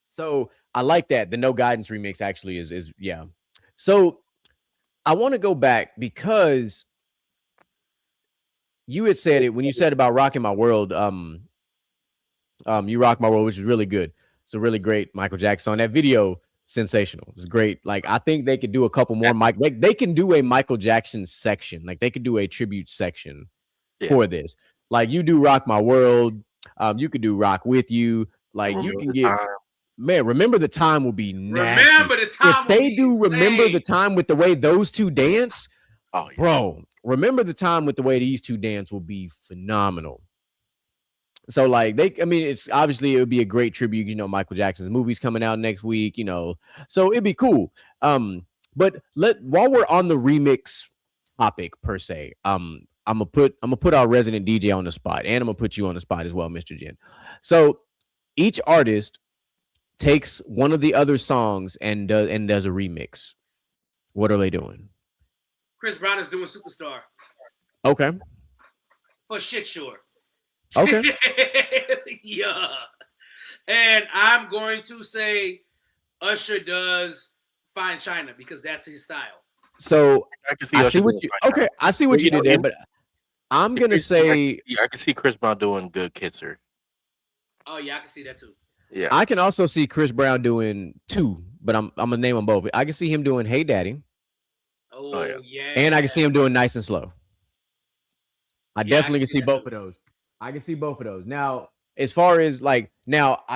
so I like that. The No Guidance remix actually is yeah. So I want to go back because you had said it when you said about Rocking My World. You Rock My World, which is really good. It's a really great Michael Jackson song. That video, sensational. It's great. Like I think they could do a couple more. They can do a Michael Jackson section. Like they could do a tribute section for this. Like you do Rock My World. You could do Rock With You. Like you can get. Man, Remember the Time will be nasty. Remember the Time. If they do Remember the Time with the way those two dance, bro, Remember the Time with the way these two dance will be phenomenal. So like it's obviously it would be a great tribute. Michael Jackson's movie's coming out next week. So it'd be cool. But while we're on the remix topic per se, I'm gonna put our resident DJ on the spot, and I'm gonna put you on the spot as well, Mr. Jen. So each artist takes one of the other songs and does a remix. What are they doing? Chris Brown is doing Superstar. Okay. For shit sure. Okay. Yeah. And I'm going to say Usher does Fine China because that's his style. So I see what you did there, but I'm gonna say I can see Chris Brown doing Good Kisser. Oh yeah, I can see that too. Yeah, I can also see Chris Brown doing two, but I'm gonna name them both. I can see him doing Hey Daddy. Oh yeah. And I can see him doing Nice and Slow. I definitely can see both of those. I can see both of those. Now, as far as I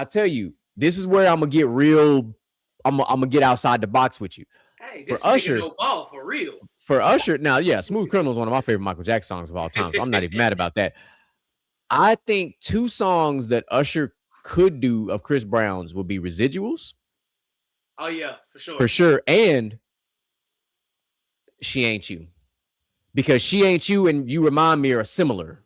tell you, this is where I'm gonna get real. I'm gonna get outside the box with you. Hey, this for Usher, no ball for real. For Usher, now, yeah, Smooth Criminal is one of my favorite Michael Jackson songs of all time, so I'm not even mad about that. I think two songs that Usher could do of Chris Brown's would be Residuals. Oh yeah, for sure. For sure. And She Ain't You. Because She Ain't You and You Remind Me are similar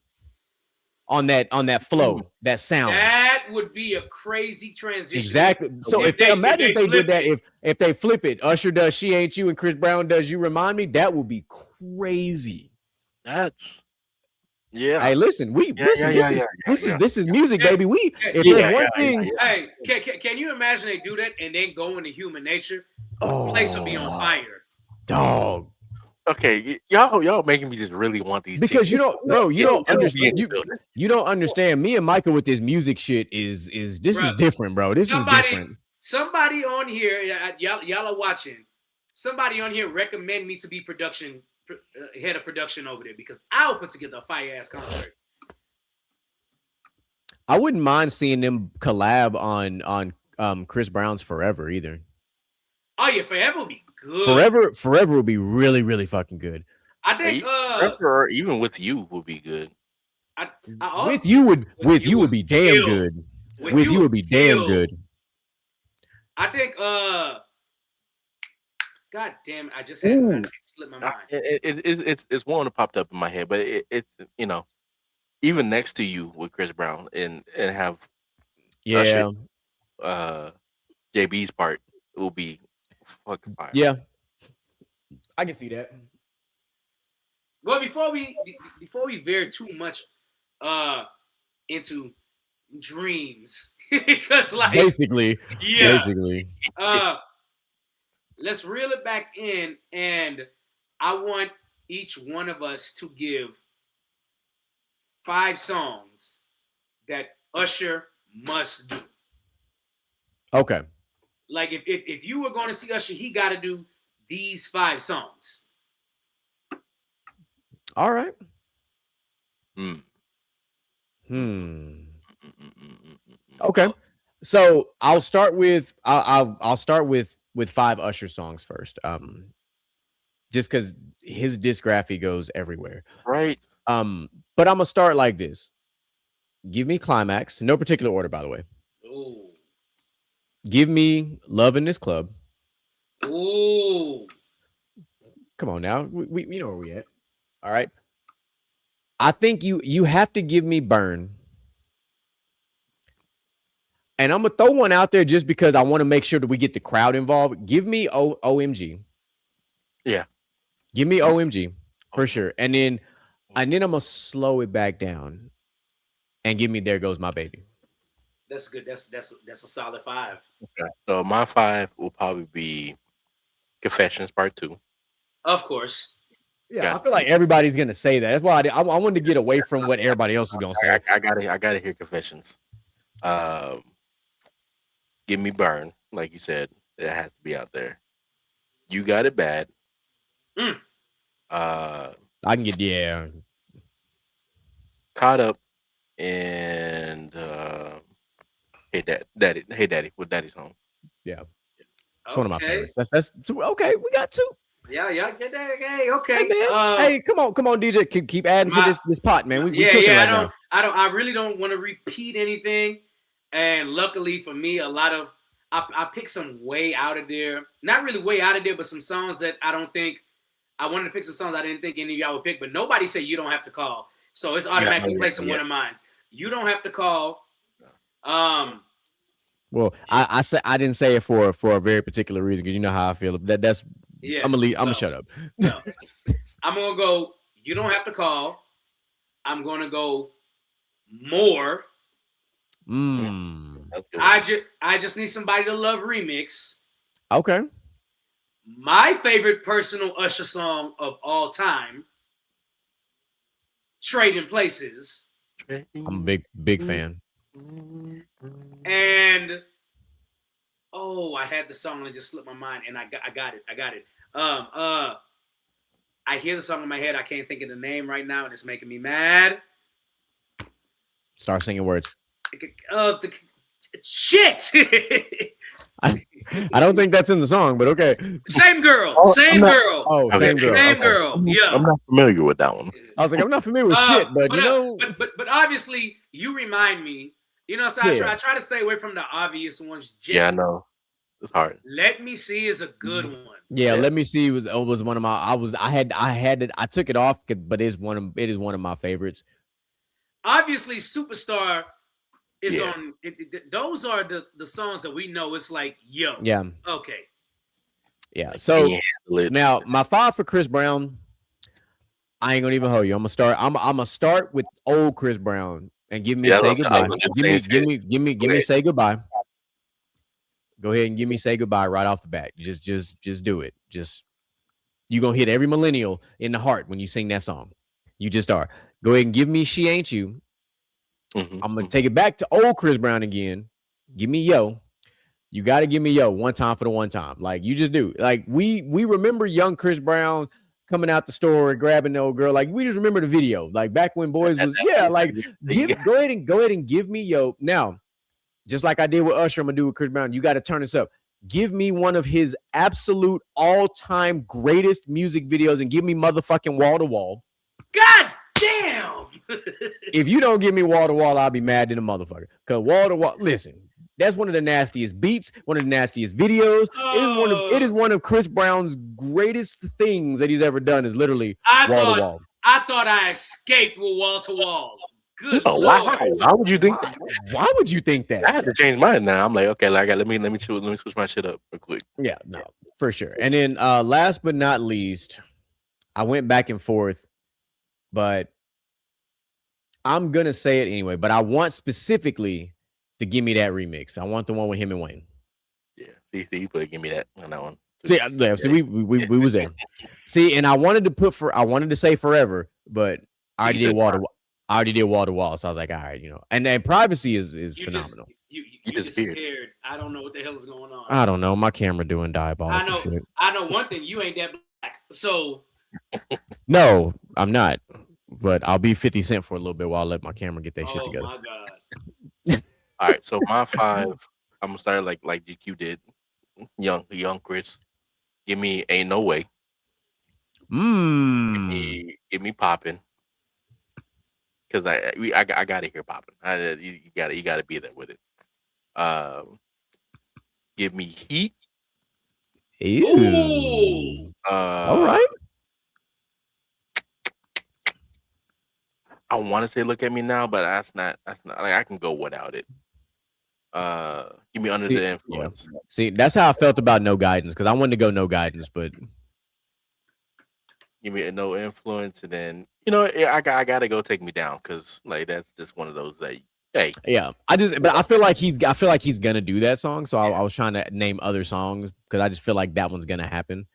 on that flow, that sound. That would be a crazy transition. Exactly. So if they imagine if they did that, if they flip it, Usher does She Ain't You and Chris Brown does You Remind Me, that would be crazy. That's Hey, listen, this is music, baby. There's one thing. Hey, can you imagine they do that and then go into Human Nature? The place will be on fire. Dog. Okay, y'all making me just really want these because you don't, bro. You don't understand. You You don't understand. Me and Michael with this music shit is is different, bro. This is different. Somebody on here, y'all are watching. Somebody on here recommend me to be head of production over there because I'll put together a fire ass concert. I wouldn't mind seeing them collab on Chris Brown's Forever either. Oh yeah, Forever will be good. Forever will be really, really fucking good. I think Forever, even With You would be good. With you would be damn good. With you would be damn good. I think God damn, I just had it slip my mind. It's one that popped up in my head, but it's even Next to You with Chris Brown and have Usher, JB's part will be fucking fire. Yeah, I can see that. Well, before we veer too much into dreams, because basically, let's reel it back in, and I want each one of us to give 5 songs that Usher must do. Okay. Like if you were going to see Usher, he got to do these 5 songs. All right. Okay. So I'll start with I'll start with 5 Usher songs first. Just because his discography goes everywhere. Right. But I'm gonna start like this. Give me Climax, no particular order, by the way. Ooh. Give me Love in This Club. Ooh. Come on now. We know where we at. All right. I think you have to give me Burn. And I'm gonna throw one out there just because I want to make sure that we get the crowd involved. Give me OMG. Yeah. Give me OMG for sure. And then I'm gonna slow it back down and give me There Goes My Baby. That's good. That's a solid 5. Okay. So my 5 will probably be Confessions Part 2. Of course. Yeah, I feel like everybody's gonna say that. That's why I wanted to get away from what everybody else is gonna say. I gotta hear Confessions. Give me Burn, like you said. It has to be out there. You Got It Bad. I can get Caught Up and Hey Daddy with Daddy's Home. Yeah. It's one of my favorites. That's okay. We got 2. Yeah, get that. Okay. Hey, man. Hey, come on, DJ. Keep adding to this pot, man. I really don't want to repeat anything. And luckily for me, I picked some way out of there. Not really way out of there, but some songs that I wanted to pick some songs I didn't think any of y'all would pick. But nobody said You Don't Have to Call, so it's automatically placed in one of mine. You Don't Have to Call. Well, I didn't say it for a very particular reason because you know how I feel. That's. Yes, I'm gonna shut up. No. I'm gonna go. You Don't Have to Call. I'm gonna go More. I just Need Somebody to Love remix. Okay. My favorite personal Usher song of all time, Trading Places. I'm a big fan. And I had the song and it just slipped my mind, and I got it. I hear the song in my head. I can't think of the name right now, and it's making me mad. Start singing words. Shit. I don't think that's in the song, but okay. Same girl. Same girl. Same girl. Same girl. Yeah. I'm not familiar with that one. I was like, I'm not familiar with shit, but you know. But obviously, you remind me. So I try to stay away from the obvious ones. I know. It's hard. Let Me See is a good one. Yeah, Yeah. Let Me See was one of my. I took it off, but it is one of my favorites. Obviously, Superstar is Yeah. on. Those are the songs that we know. It's like, yo, Yeah, okay. yeah. Like, So he handled it. now my 5 for Chris Brown. I ain't gonna even hold you. I'm gonna start with old Chris Brown and give me Yeah, I Say was Goodbye. gonna do the Give same me, shit. give me, give me, give me Okay. Say Goodbye. Go ahead and give me Say Goodbye right off the bat. Just do it. Just you gonna hit every millennial in the heart when you sing that song. You just are. Go ahead and give me She Ain't You. I'm gonna take it back to old Chris Brown again. Give me Yo. You got to give me Yo one time for the one time. Like you just do. Like we remember young Chris Brown coming out the store and grabbing the old girl. Like we just remember the video. Like back when boys was like go ahead and give me Yo. Now, just like I did with Usher, I'm gonna do with Chris Brown. You got to turn this up. Give me one of his absolute all-time greatest music videos and give me motherfucking Wall to Wall. God damn. If you don't give me Wall to Wall, I'll be mad at the motherfucker. Cause Wall to Wall, listen, that's one of the nastiest beats, one of the nastiest videos. It is one of Chris Brown's greatest things that he's ever done. Is literally Wall to Wall. I thought I escaped with Wall to Wall. Good Oh, Lord. why would you think that? Why would you think that? I had to change mine now. I'm like, okay, like let me switch my shit up real quick. Yeah, no, for sure. And then last but not least, I went back and forth, but I'm gonna say it anyway. But I want specifically to give me that remix. I want the one with him and Wayne. Yeah, see, you put give me that on that one. See, we was there. See, and I wanted to say Forever, but I already did Wall to Wall. So I was like, all right, and then Privacy is phenomenal. You disappeared. I don't know what the hell is going on. I don't know. My camera doing diabolical shit. I know one thing. You ain't that black. So no, I'm not. But I'll be 50 Cent for a little bit while I let my camera get that shit together. Oh my god. All right, so my 5, I'm gonna start like GQ did. Young Chris. Give me Ain't No Way. Give me Poppin'. Cause I gotta hear Poppin'. You gotta be there with it. Give me Heat. Ooh. All right. I want to say Look at Me Now, but that's not like I can go without it. Give me Under the Influence. Yeah. See, that's how I felt about No Guidance, because I wanted to go No Guidance, but give me a No Influence, and then I gotta go Take Me Down, because like that's just one of those that yeah. I feel like he's gonna do that song, so I was trying to name other songs because I just feel like that one's gonna happen.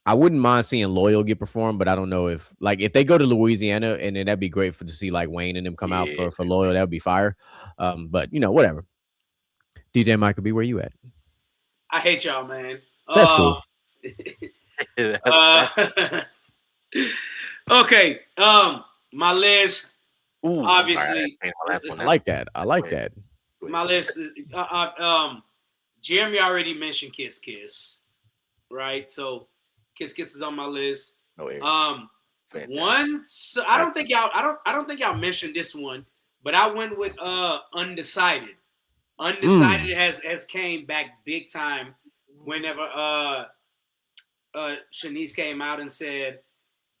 I wouldn't mind seeing Loyal get performed, but I don't know if they go to Louisiana, and then that'd be great to see like Wayne and them come out for Loyal. That would be fire. But whatever. DJ Michael B, where you at? I hate y'all, man. That's cool. Okay. My list. Ooh, obviously, I like that. My list. Jeremy already mentioned Kiss Kiss, right? So Kiss Kiss is on my list. One. So I don't think y'all mentioned this one, but I went with Undecided. Undecided has came back big time whenever Shanice came out and said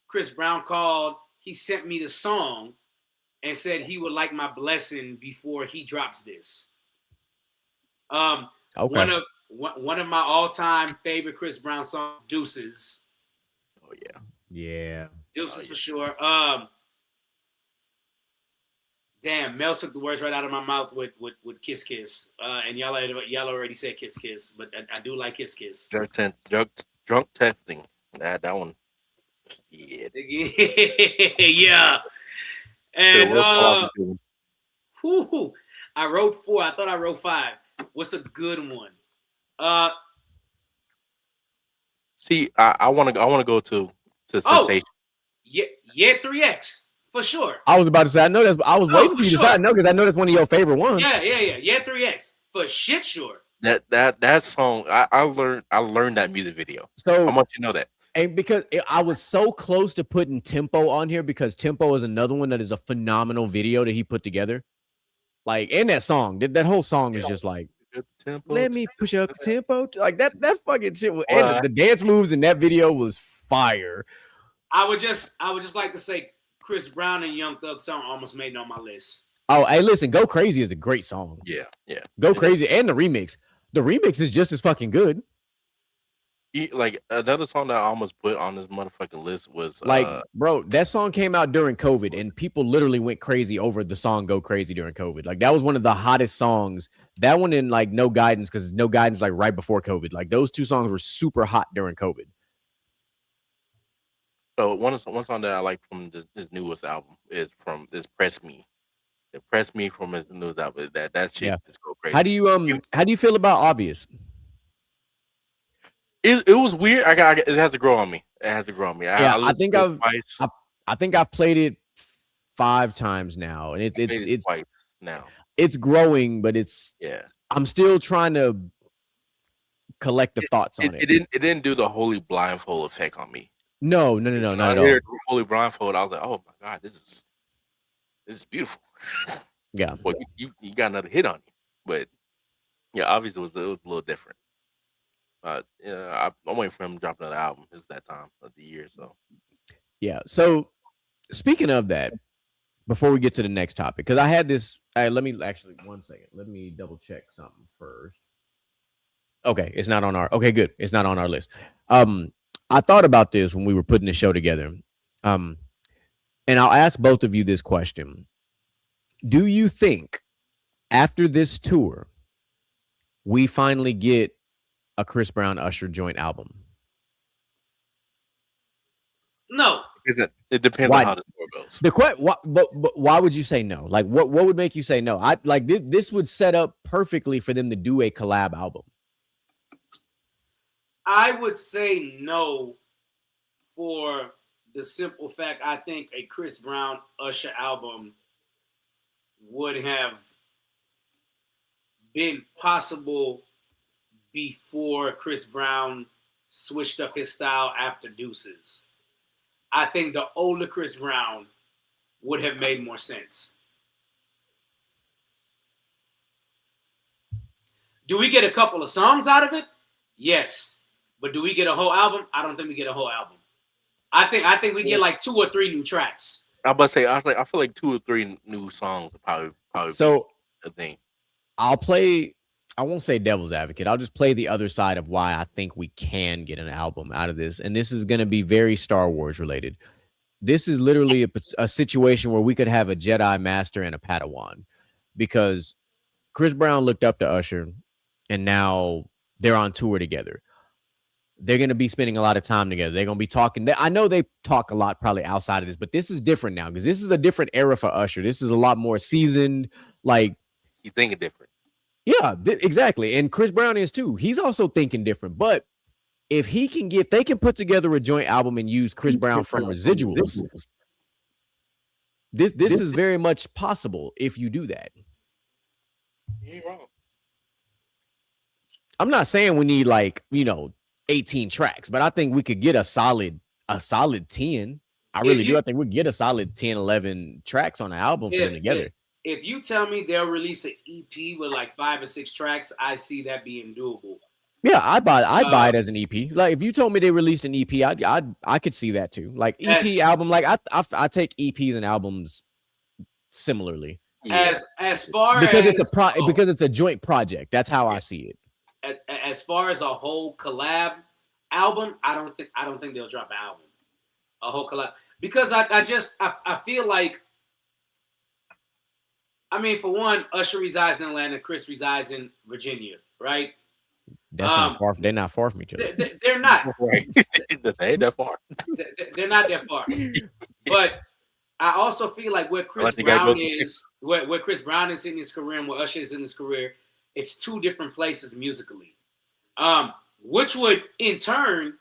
Chris Brown called. He sent me the song and said he would like my blessing before he drops this. Okay. One of my all-time favorite Chris Brown songs, Deuces. Oh yeah. Yeah. Deuces for sure. Damn, Mel took the words right out of my mouth with Kiss Kiss. And y'all already said Kiss Kiss, but I do like Kiss Kiss. Drunk testing. That one. Yeah. Yeah. And I wrote 4. I thought I wrote 5. What's a good one? See, I want to go to Sensation. Yeah, 3X for sure. I was about to say I know that's. I was waiting for you to say I know because I know that's one of your favorite ones. Yeah, 3X for shit sure. That song I learned that music video. So how much you know that? And because I was so close to putting Tempo on here because Tempo is another one that is a phenomenal video that he put together. Like in that song, that whole song is just like Let me push up the tempo. Like that fucking shit was, Well, and the dance moves in that video was fire. I would just like to say Chris Brown and Young Thug song almost made it on my list. Oh, hey, listen, Go Crazy is a great song. yeah. Go Crazy and the remix. The remix is just as fucking good. Like another song that I almost put on this motherfucking list was Like, bro, that song came out during COVID, and people literally went crazy over the song "Go Crazy" during COVID. Like, that was one of the hottest songs. That one in like No Guidance, because No Guidance like right before COVID. Like, those two songs were super hot during COVID. so one song that I like from his newest album is from this Press Me. The Press Me from his newest album. That shit Yeah. is Go Crazy. How do you feel about Obvious? It was weird. It has to grow on me. It has to grow on me. Yeah, I listened think to it twice. I think I've played it 5 times now, and it's twice now. It's growing, but Yeah. I'm still trying to collect the thoughts on it. It didn't do the Holy Blindfold effect on me. No, not at all. Holy Blindfold, I was like, oh my god, this is beautiful. Yeah. Well, you got another hit on you, but yeah, obviously it was a little different. I'm waiting for him to drop another album. It's that time of the year, so Yeah. So speaking of that, before we get to the next topic, because I had this. Let me actually 1 second. Let me double check something first. Okay, it's not on our. Okay, good. It's not on our list. I thought about this when we were putting the show together. And I'll ask both of you this question: do you think after this tour, we finally get a Chris Brown Usher joint album? No. it depends on how the tour goes. But why would you say no? Like, what would make you say no? I like this would set up perfectly for them to do a collab album. I would say no for the simple fact I think a Chris Brown Usher album would have been possible before Chris Brown switched up his style after Deuces. I think the older Chris Brown would have made more sense. Do we get a couple of songs out of it? Yes. But do we get a whole album? I don't think we get a whole album. I think we get like 2 or 3 new tracks. I'm about to say I feel like 2 or 3 new songs would probably So be a thing. I won't say devil's advocate. I'll just play the other side of why I think we can get an album out of this. And this is going to be very Star Wars related. This is literally a situation where we could have a Jedi Master and a Padawan, because Chris Brown looked up to Usher and now they're on tour together. They're going to be spending a lot of time together. They're going to be talking. I know they talk a lot probably outside of this, but this is different now because this is a different era for Usher. This is a lot more seasoned. Like, he's thinking different. Yeah, exactly. And Chris Brown is too. He's also thinking different. But if they can put together a joint album and use Chris Brown from residuals, this is very much possible if you do that. You ain't wrong. I'm not saying we need 18 tracks, but I think we could get a solid 10. I really do. I think we get a solid 10, 11 tracks on the album for them together. If you tell me they'll release an EP with like 5 or 6 tracks, I see that being doable. Yeah, I'd buy it as an EP. Like, if you told me they released an EP, I could see that too. Like, EP album, like I take EPs and albums similarly. As far because as because it's a joint project. That's how I see it. As far as a whole collab album, I don't think they'll drop an album. A whole collab, because I feel like, I mean, for one, Usher resides in Atlanta, Chris resides in Virginia, right? That's not far. They're not far from each other. They're not. Right. They ain't that far. They're not that far. But I also feel like where Chris Brown is in his career and where Usher is in his career, it's 2 different places musically. Which would, in turn,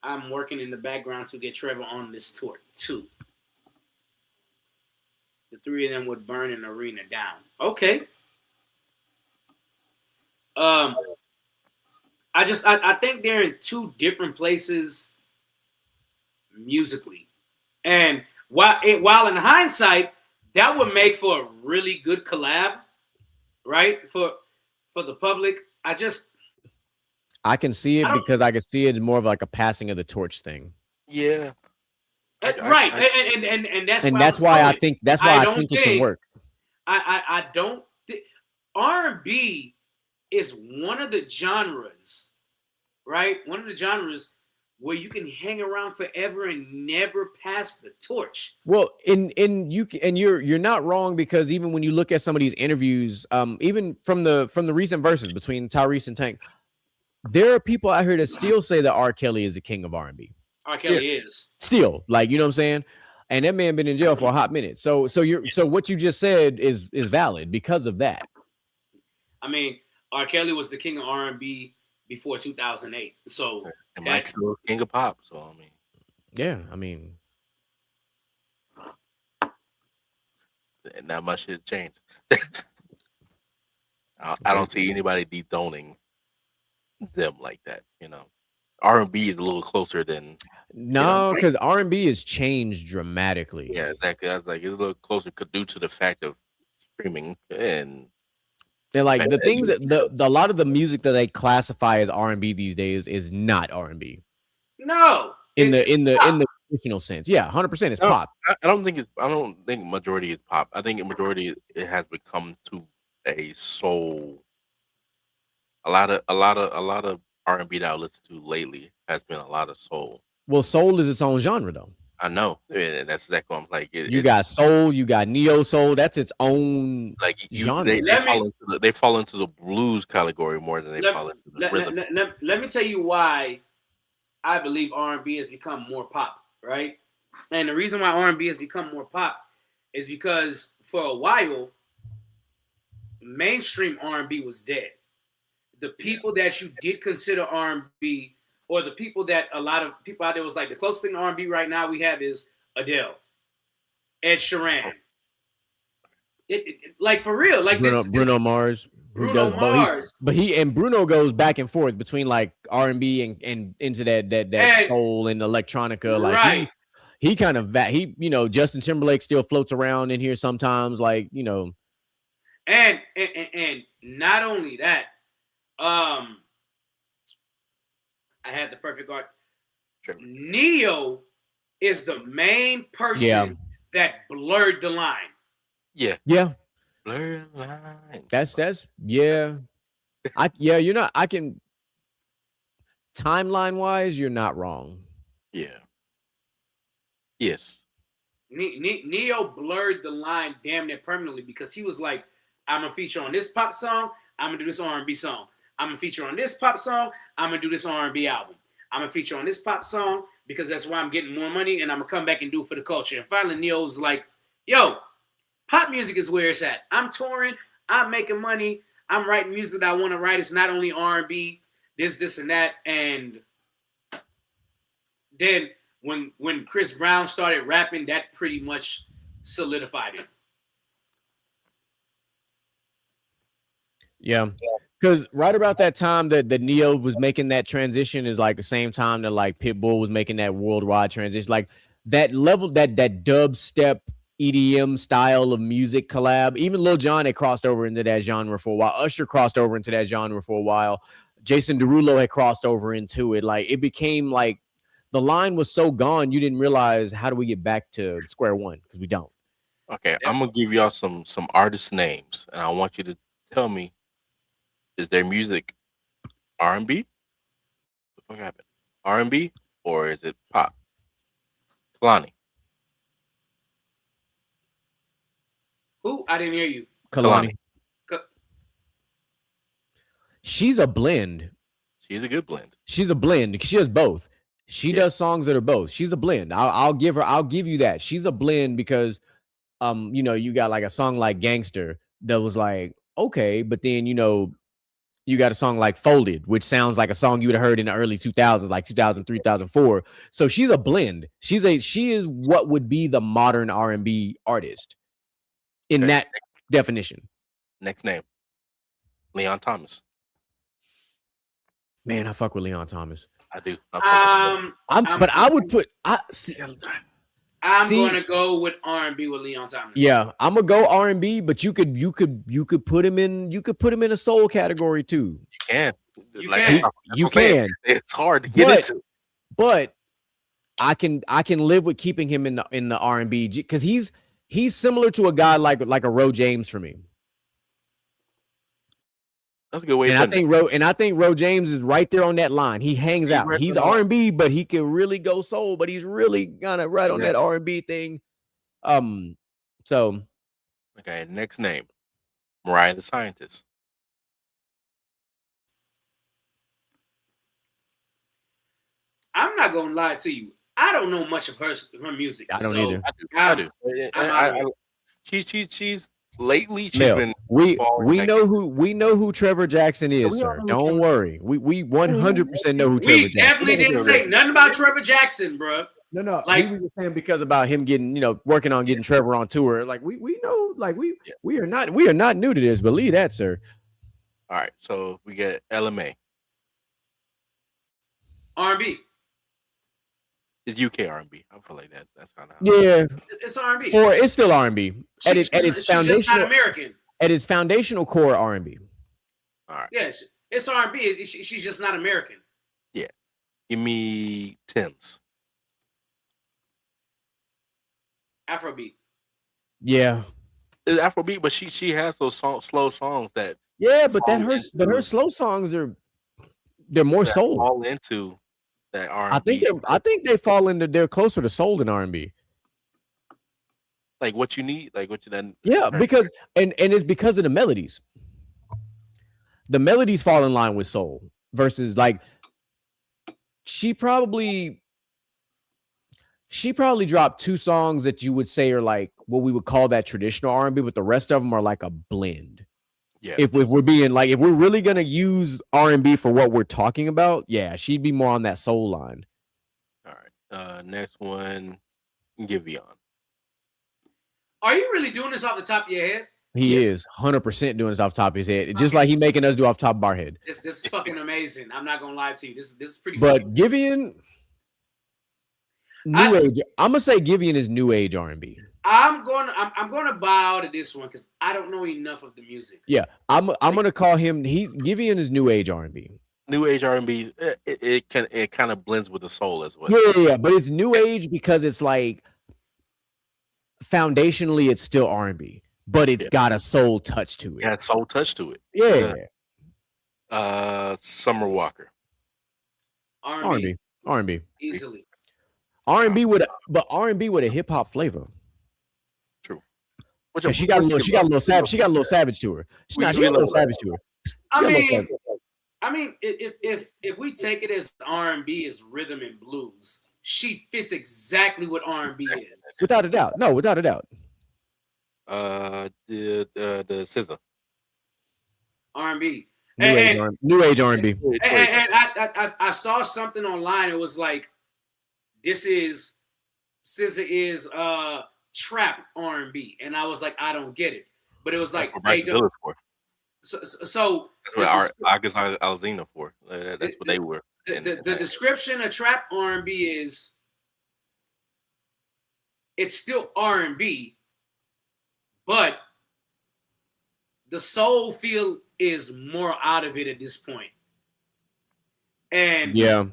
I'm working in the background to get Trevor on this tour too. The 3 of them would burn an arena down. Okay. I think they're in 2 different places musically, and while in hindsight that would make for a really good collab, right? For the public. I can see I it don't because I can see it as more of like a passing of the torch thing. Yeah, right, I and that's And where I that's was why going. I I don't think it can think work. I don't R&B is one of the genres, right? One of the genres where you can hang around forever and never pass the torch. Well, and you're not wrong because even when you look at some of these interviews, even from the recent verses between Tyrese and Tank, there are people out here that still say that R. Kelly is the king of R&B. R. yeah. Kelly is. Still, like you know what I'm saying? And that man been in jail for a hot minute. So what you just said is valid because of that. I mean, R. Kelly was the king of R&B before 2008. So And that Mike's still king of pop. So I mean, Yeah, I mean, not much has changed. I don't see anybody dethroning them like that. R&B is a little closer than no, because R&B has changed dramatically. yeah, exactly. I was like, it's a little closer due to the fact of streaming and They're like the things that a lot of the music that they classify as R&B these days is not R&B no, in the it's in the traditional sense. Yeah, 100% it's No, pop. I don't think majority is pop. I think majority it has become to a soul. A lot of R&B that I listen to lately has been a lot of soul. Well, soul is its own genre though. I know, and that's exactly what I'm like. You got soul, you got neo soul. That's its own like genre. they fall into the blues category more than they fall into the rhythm. let me tell you why I believe R&B has become more pop, right? And the reason why R&B has become more pop is because for a while, mainstream R&B was dead. The people that you did consider R&B, or the people that a lot of people out there was like, the closest thing to R&B right now we have is Adele, Ed Sheeran. Like for real, like Bruno Mars. Bruno Mars. But Bruno goes back and forth between like R&B and into that soul and electronica. Like right. he kind of Justin Timberlake still floats around in here sometimes, like and not only that, I had the perfect art. Neo is the main person that blurred the line. Yeah. Blurred line. That's yeah. You're not. I can timeline wise, you're not wrong. Yeah. Yes. Neo blurred the line damn near permanently because he was like, I'm gonna feature on this pop song, I'm gonna do this R&B song. I'm gonna feature on this pop song, I'm gonna do this R&B album. I'm gonna feature on this pop song because that's why I'm getting more money and I'm gonna come back and do it for the culture. And finally Neo's like, yo, pop music is where it's at. I'm touring, I'm making money, I'm writing music that I want to write. It's not only R&B, this and that. And then when Chris Brown started rapping, that pretty much solidified it. Yeah. Because right about that time that Neo was making that transition is like the same time that like Pitbull was making that worldwide transition. Like that level, that dubstep EDM style of music collab. Even Lil Jon had crossed over into that genre for a while. Usher crossed over into that genre for a while. Jason Derulo had crossed over into it. Like it became like the line was so gone, you didn't realize how do we get back to square one because we don't. Okay, I'm gonna give y'all some artist names, and I want you to tell me: is their music R&B? What the fuck happened? R&B or is it pop? Kalani. Who? I didn't hear you. Kalani. She's a blend. She's a good blend. She's a blend. She has both. She does songs that are both. She's a blend. I'll give you that. She's a blend because you got like a song like Gangster that was like, okay, but then you got a song like Folded, which sounds like a song you would have heard in the early 2000s, like 2003, 2004. So she's a blend. She is what would be the modern R&B artist in that definition. Next name. Leon Thomas. Man, I fuck with Leon Thomas. I do. I would put I'm See- going to go with R&B with Leon Thomas. Yeah, I'm gonna go R&B, but you could put him in a soul category too. You can. You Like, can. that's You what I'm saying. can, It's hard to get but into. but I can live with keeping him in the R&B because he's similar to a guy like a Ro James for me. That's a good way And to I put it. think Ro James is right there on that line. He hangs He's out. right He's on the line. R&B, but he can really go soul. But he's really kind of right on Yeah. that R&B thing. So Okay, next name. Mariah the Scientist. I'm not going to lie to you. I don't know much of her music. I don't so either. I do. I'm out of it. She's lately she's Mel, been we falling back in. know who Trevor Jackson is, we all sir. know who Don't Trevor- worry. We 100% know who Trevor We Jackson. definitely didn't say Trevor. nothing about Trevor Jackson, bro. No, Like- we were just saying because about him getting, working on getting Trevor on tour. Like we know, like we are not new to this. Believe that, sir. All right, so we get LMA. R&B. It's UK R&B. I feel like that's kind of Yeah, It's R&B. it's still R&B at its She's just not foundational American. at its foundational core R&B. All right. Yeah, it's R&B. She's just not American. Give me Tim's. Afrobeat. Yeah, It's Afrobeat, but she has those slow songs that yeah, but fall her into- slow songs they're more that soul. fall into that R&B. I think they fall into they're closer to soul than R&B. Like what you need, like what you then. Yeah, because and it's because of the melodies. The melodies fall in line with soul versus like she probably dropped 2 songs that you would say are like what we would call that traditional R&B, but the rest of them are like a blend. Yeah. If we're being like, if we're really gonna use R&B for what we're talking about, yeah, she'd be more on that soul line. All right. Next one, Giveon. Are you really doing this off the top of your head? He Yes. is 100% doing this off the top of his head, just like he making us do off the top of our head. This is fucking amazing. I'm not gonna lie to you. This is pretty. But fucking- Giveon, new age. I'm gonna say Giveon is new age R&B. I'm gonna bow to this one because I don't know enough of the music. Yeah, I'm gonna call him. Giveon is new age R&B. New age R&B. It kind of blends with the soul as well. Yeah, but it's new age because it's like foundationally it's still R&B, but it's got a soul touch to it. Got soul touch to it. Yeah, Summer Walker. R&B R&B easily. R&B with a hip hop flavor. True. And she got a little savage to her. She got a little savage to her. I mean, if we take it as R&B is rhythm and blues, she fits exactly what R&B is. Without a doubt. No, without a doubt. The SZA. R&B. New age R&B. And I saw something online. It was like, SZA is trap R&B, and I was like, I don't get it. But it was like, they don't. So that's what August Alsina for. That's what they were. The description of trap R&B is it's still R&B, but the soul feel is more out of it at this point. And yeah,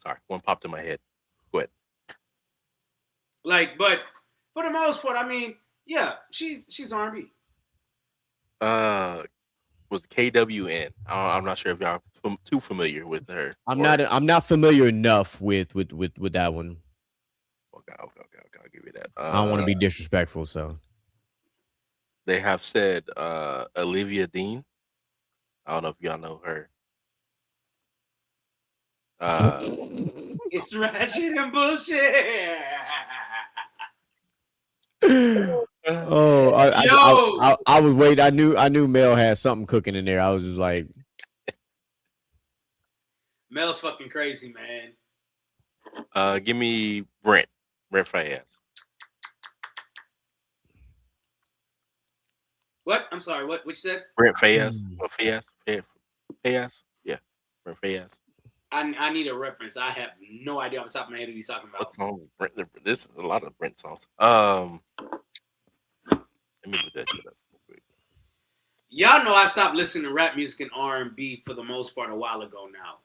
sorry, one popped in my head. Go ahead. Like, but for the most part, I mean, yeah, she's R&B. Was KWN? I'm not sure if y'all too familiar with her. I'm not familiar enough with that one. Okay, I'll give you that. I don't want to be disrespectful, so they have said Olivia Dean. I don't know if y'all know her. It's ratchet and bullshit. Oh, I was waiting. I knew Mel had something cooking in there. I was just like, Mel's fucking crazy, man. Give me Brent Fayez. What? I'm sorry. What you said? Brent Fayez. Fayez. Yeah, Brent Fayez. I need a reference. I have no idea off the top of my head who you're talking What about. song? This is a lot of Brent songs. Let me look that shit up real quick. Y'all know I stopped listening to rap music and R&B for the most part a while ago now.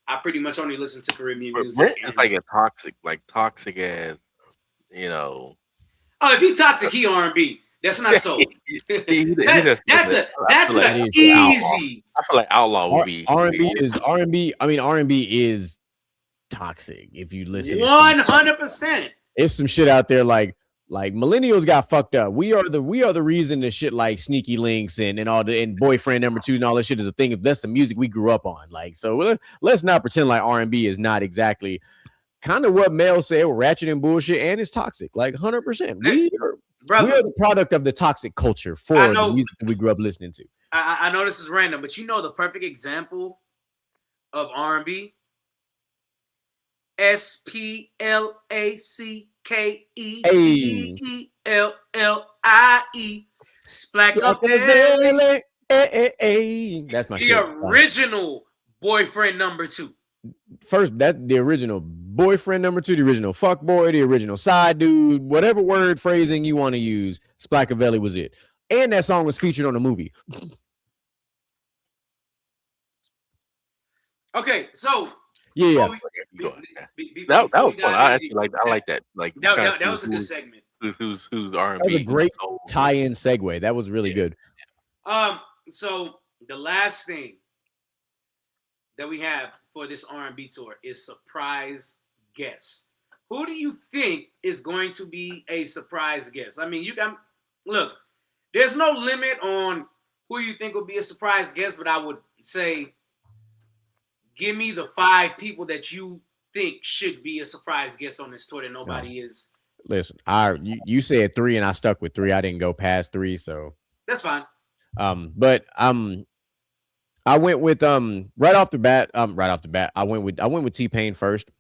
I pretty much only listen to Caribbean But music. Brent is like a toxic as, you know. Oh, if he toxic, he R&B. That's not so. That's That a is easy. I feel like Outlaw would be R&B is R&B. I mean, R&B is toxic. If you listen, 100%. it's some shit out there like millennials got fucked up. We are the reason that shit like Sneaky Links and all the and Boyfriend Number 2 and all that shit is a thing. If that's the music we grew up on, like, so let's not pretend like R&B is not exactly kind of what Mel said, ratchet and bullshit, and it's toxic, like 100%. We are the product of the toxic culture for the music that we grew up listening to. I know this is random, but you know the perfect example of R&B? SPLACKEDELLIE. Splackaveli. That's my the shit. original Boyfriend Number 2. First, that's the original Boyfriend Number 2, the original fuck boy, the original side dude, whatever word phrasing you want to use. Splackaveli was it, and that song was featured on the movie. Okay, so yeah. That was fun. I actually like that. Like that was a good segment. Who's R&B? That was a great tie-in segue. That was really good. So the last thing that we have for this R&B tour is surprise guests. Who do you think is going to be a surprise guest? I mean, look, there's no limit on who you think will be a surprise guest, but I would say give me the 5 people that you think should be a surprise guest on this tour that nobody is. Listen, you said 3 and I stuck with 3. I didn't go past 3, so that's fine. But I went with right off the bat, I went with T-Pain first.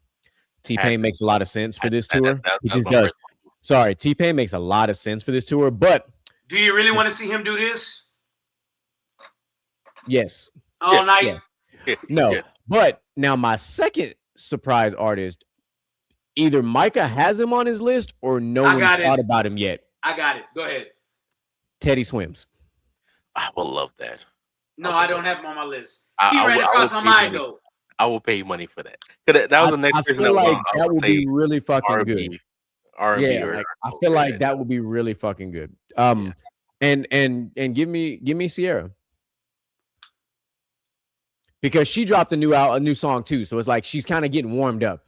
T-Pain makes a lot of sense for this tour. He just does. Sorry, T-Pain makes a lot of sense for this tour, but do you really want to see him do this? Yes. All night? Yes. No. But now my second surprise artist, either Micah has him on his list or no one's thought about him yet. I got it. Go ahead. Teddy Swims. I would love that. No, I don't have him on my list. He ran across my mind though. I will pay money for that. That was the next person. I feel like that would be really fucking good. R&B I feel like that would be really fucking good. And give me Sierra. Because she dropped a new song too, so it's like she's kind of getting warmed up,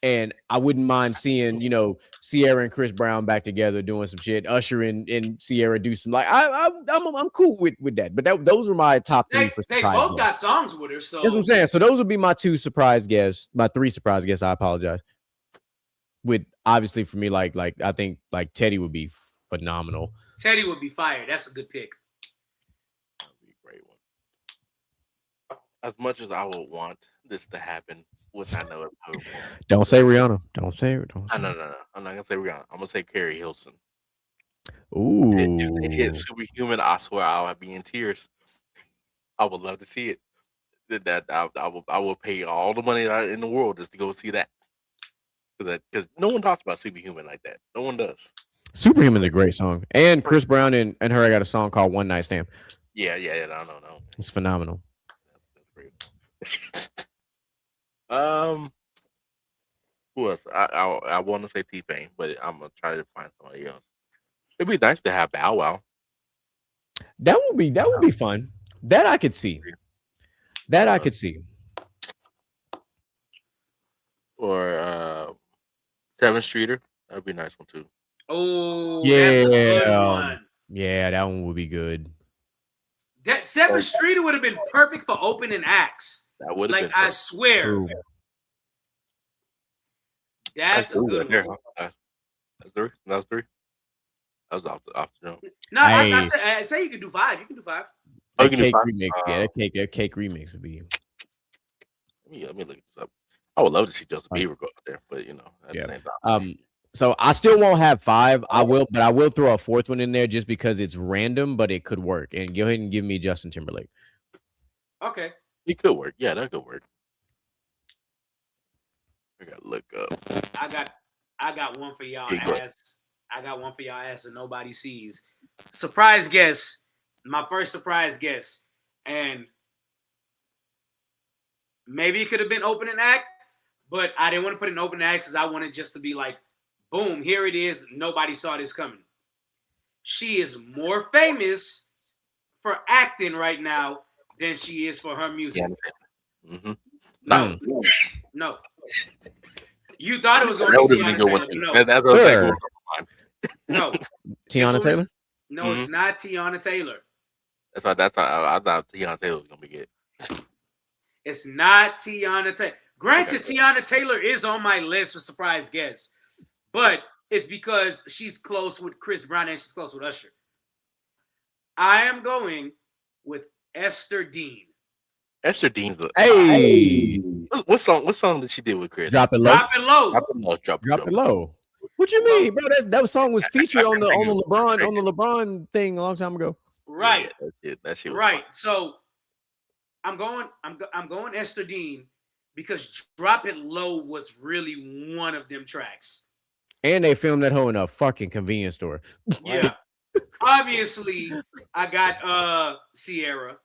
and I wouldn't mind seeing Sierra and Chris Brown back together doing some shit. Usher and Sierra do some like I'm cool with that. But those were my top 3 for surprise. They both got songs with her, so that's what I'm saying. So those would be my 2 surprise guests, my 3 surprise guests. I apologize. With obviously for me, like I think like Teddy would be phenomenal. Teddy would be fired. That's a good pick. As much as I would want this to happen, which I know it won't. Don't say Rihanna. Don't say it. No. I'm not gonna say Rihanna. I'm gonna say Carrie Hilson. Ooh. If it hit Superhuman, I swear I'll be in tears. I would love to see it. I will pay all the money in the world just to go see that. Because no one talks about Superhuman like that. No one does. Superhuman's a great song. And Chris Brown and her got a song called One Night Stand. Yeah. No. It's phenomenal. Who else? I want to say T-Pain, but I'm gonna try to find somebody else. It'd be nice to have Bow Wow. That would be fun. That I could see. I could see. Or 7th Streeter. That'd be a nice one too. Oh, yeah, that's a good one. Yeah, that one would be good. That 7th Streeter would have been perfect for opening acts. That would have been. I swear. True. That's a good one. That's 3. That was off the jump. No, I say you can do 5. You can do 5. Oh, you can do 5. Remix. That cake remix would be. Let me look this up. I would love to see Justin Bieber go out there, but at the same time. So I still won't have 5. I will throw a 4th one in there just because it's random, but it could work. And go ahead and give me Justin Timberlake. Okay. It could work. Yeah, that could work. I gotta look up. I got one for y'all Big bro. ass. I got one for y'all ass that nobody sees. Surprise guest. My first surprise guest. And maybe it could have been opening act, but I didn't want to put an opening act because I wanted just to be like, boom, here it is. Nobody saw this coming. She is more famous for acting right now than she is for her music. Mm-hmm. No, no. You thought it was going That to would be have been Tiana good one. Taylor, too. but no. That's what I was like. Ther. No. Tiana This Taylor. was- No, it's not Tiana Taylor. That's why I thought Tiana Taylor was gonna be good. It's not Tiana Taylor. Granted, Okay. Tiana Taylor is on my list for surprise guests, but it's because she's close with Chris Brown and she's close with Usher. I am going with Esther Dean. Esther Dean's the Hey, what song did she do with Chris? drop it low. Drop it low. Drop it low. What you mean, bro? That song was featured on the LeBron thing a long time ago. Right. Yeah, that shit was Right. fun. So I'm going Esther Dean because Drop It Low was really one of them tracks. And they filmed that hoe in a fucking convenience store. Yeah. Obviously, I got Sierra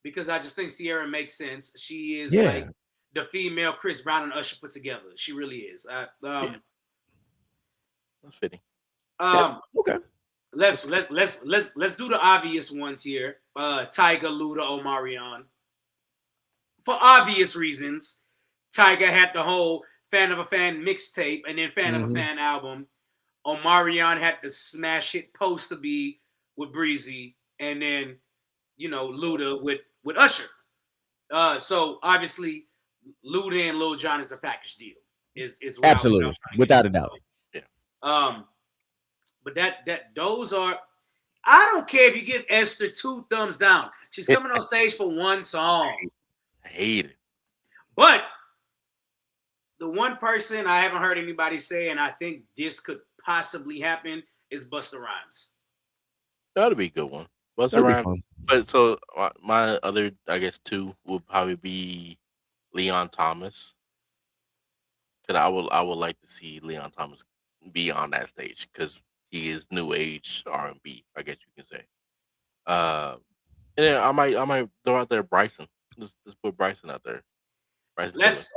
because I just think Sierra makes sense. She is like the female Chris Brown and Usher put together. She really is. That's fitting. Okay. Let's do the obvious ones here. Tyga, Luda, Omarion. For obvious reasons, Tyga had the whole Fan of a Fan mixtape and then Fan of a Fan album. Omarion had the smash hit Post to Be with Breezy, and then Luda with Usher. So obviously, Luda and Lil Jon is a package deal. Is absolutely without a doubt. Yeah. But those are. I don't care if you give Esther 2 thumbs down. She's coming on stage for one song. I hate it. But the one person I haven't heard anybody say, and I think this could possibly happen, is Busta Rhymes. That'd be a good one. Busta Rhymes. But so my other, I guess, 2 would probably be Leon Thomas. Cause I would like to see Leon Thomas be on that stage because he is new age R&B, I guess you can say. And then I might throw out there Bryson. Let's put Bryson out there. Bryson let's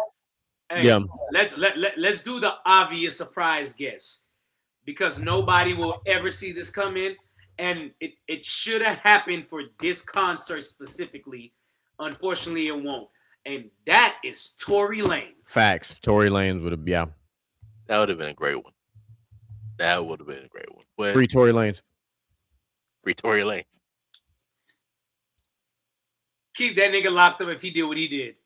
do the obvious surprise guess because nobody will ever see this coming, and it should have happened for this concert specifically. Unfortunately, it won't, and that is Tory Lanez. Facts. Tory Lanez would have, that would have been a great one. That would have been a great one. But free Tory Lanez. Free Tory Lanez. Keep that nigga locked up if he did what he did.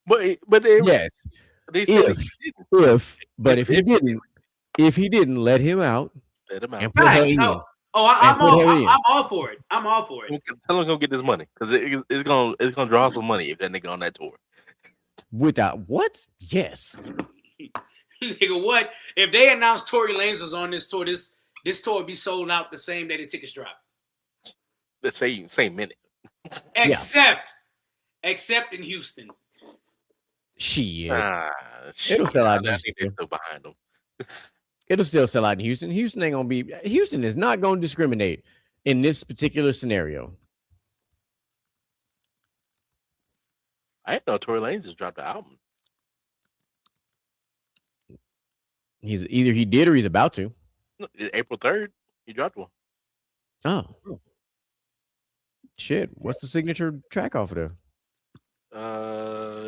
But yes, if he didn't let him out, and put her in. I'm all for it. I'm all for it. Tell him go get this money because it's gonna draw some money if that nigga on that tour. Without what? Yes. Nigga, what? If they announced Tory Lanez was on this tour, this tour would be sold out the same day the tickets drop. The same minute. Except in Houston. Shit. It'll sell out in Houston. They're still behind them. It'll still sell out in Houston. Houston is not going to discriminate in this particular scenario. I didn't know Tory Lanez just dropped the album. Either he did or he's about to. April 3rd, he dropped one. Oh. Shit. What's the signature track off of there?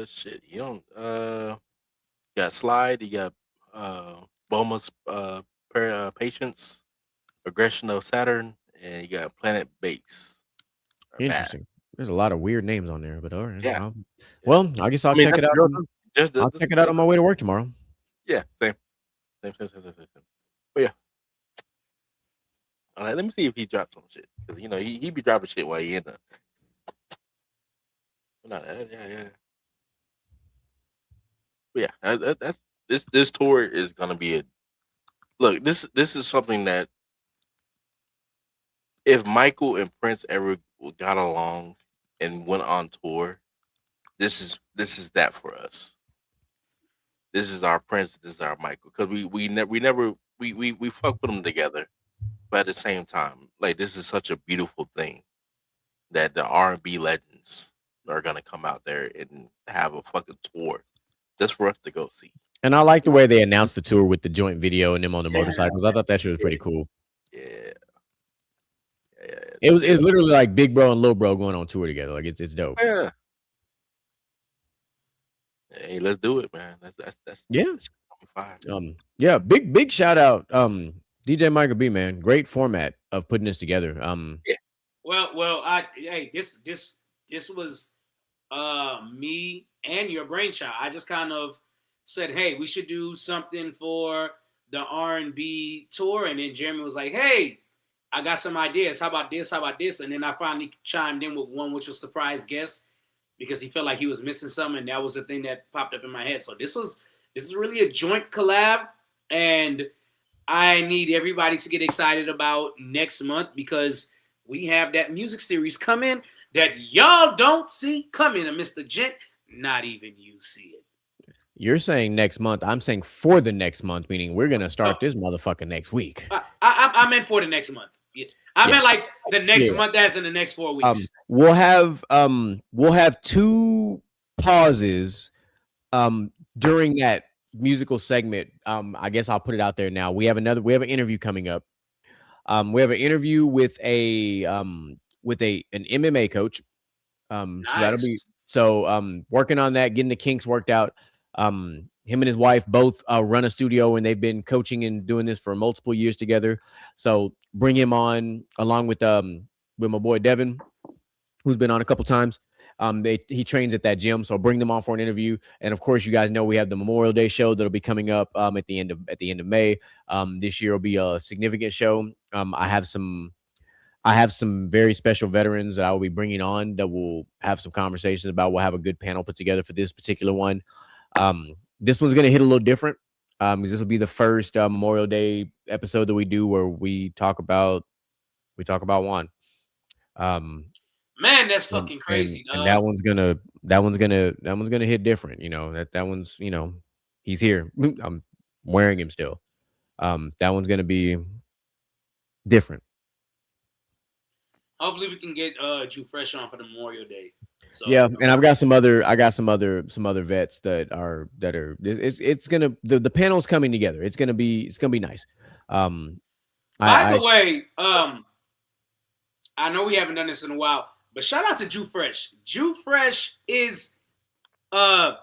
Shit. You don't you got Slide, you got Boma's Patience, Aggression of Saturn, and you got Planet Base. Interesting. There's a lot of weird names on there, but all right. Yeah. Well, I guess I'll check it out. I'll check it out on my way to work tomorrow. Yeah, same. But yeah. All right, let me see if he drops some shit. Because, he be dropping shit while he in there. Yeah. But yeah, that's this tour is gonna be look. This is something that if Michael and Prince ever got along and went on tour, this is that for us. this is our Prince, this is our Michael, because we fuck with them together, but at the same time, like this is such a beautiful thing that the R&B legends are gonna come out there and have a fucking tour just for us to go see. And I like the way they announced the tour with the joint video and them on the Yeah, motorcycles. I thought that shit was pretty cool. yeah, yeah. It's literally like Big Bro and Lil Bro going on tour together. Like it's dope. Yeah. Hey, let's do it, man. That's Yeah. fire. Yeah, big shout out DJ Michael B, man. Great format of putting this together. Yeah. Well, this was me and your brainchild. I just kind of said, hey, we should do something for the R&B tour, and then Jeremy was like, hey, I got some ideas. How about this? How about this? And then I finally chimed in with one, which was surprise guest, because he felt like he was missing something, and that was the thing that popped up in my head. So this is really a joint collab, and I need everybody to get excited about next month because we have that music series coming that y'all don't see coming. And Mr. Gent, not even you see it. You're saying next month. I'm saying for the next month, meaning we're gonna start this motherfucker next week. I meant for the next month. Yeah. I meant like the next month, as in the next 4 weeks. We'll have 2 pauses during that musical segment. I guess I'll put it out there now. We have an interview coming up. We have an interview with an MMA coach. Nice. So that'll be working on that, getting the kinks worked out. Him and his wife both run a studio, and they've been coaching and doing this for multiple years together. So bring him on along with my boy Devin, who's been on a couple times. He trains at that gym, so bring them on for an interview. And of course, you guys know we have the Memorial Day show that'll be coming up at the end of May. This year will be a significant show. I have some very special veterans that I will be bringing on that will have some conversations about. We'll have a good panel put together for this particular one. This one's gonna hit a little different. Because this will be the first Memorial Day episode that we do where we talk about Juan. Man, that's fucking crazy. And that one's gonna hit different. You know, that one's, he's here. I'm wearing him still. That one's gonna be different. Hopefully we can get Drew Fresh on for the Memorial Day. So, yeah, and I've got some other vets that are it's gonna the panel's coming together. It's gonna be nice. By the way, I know we haven't done this in a while, but shout out to Drew Fresh. Drew Fresh is the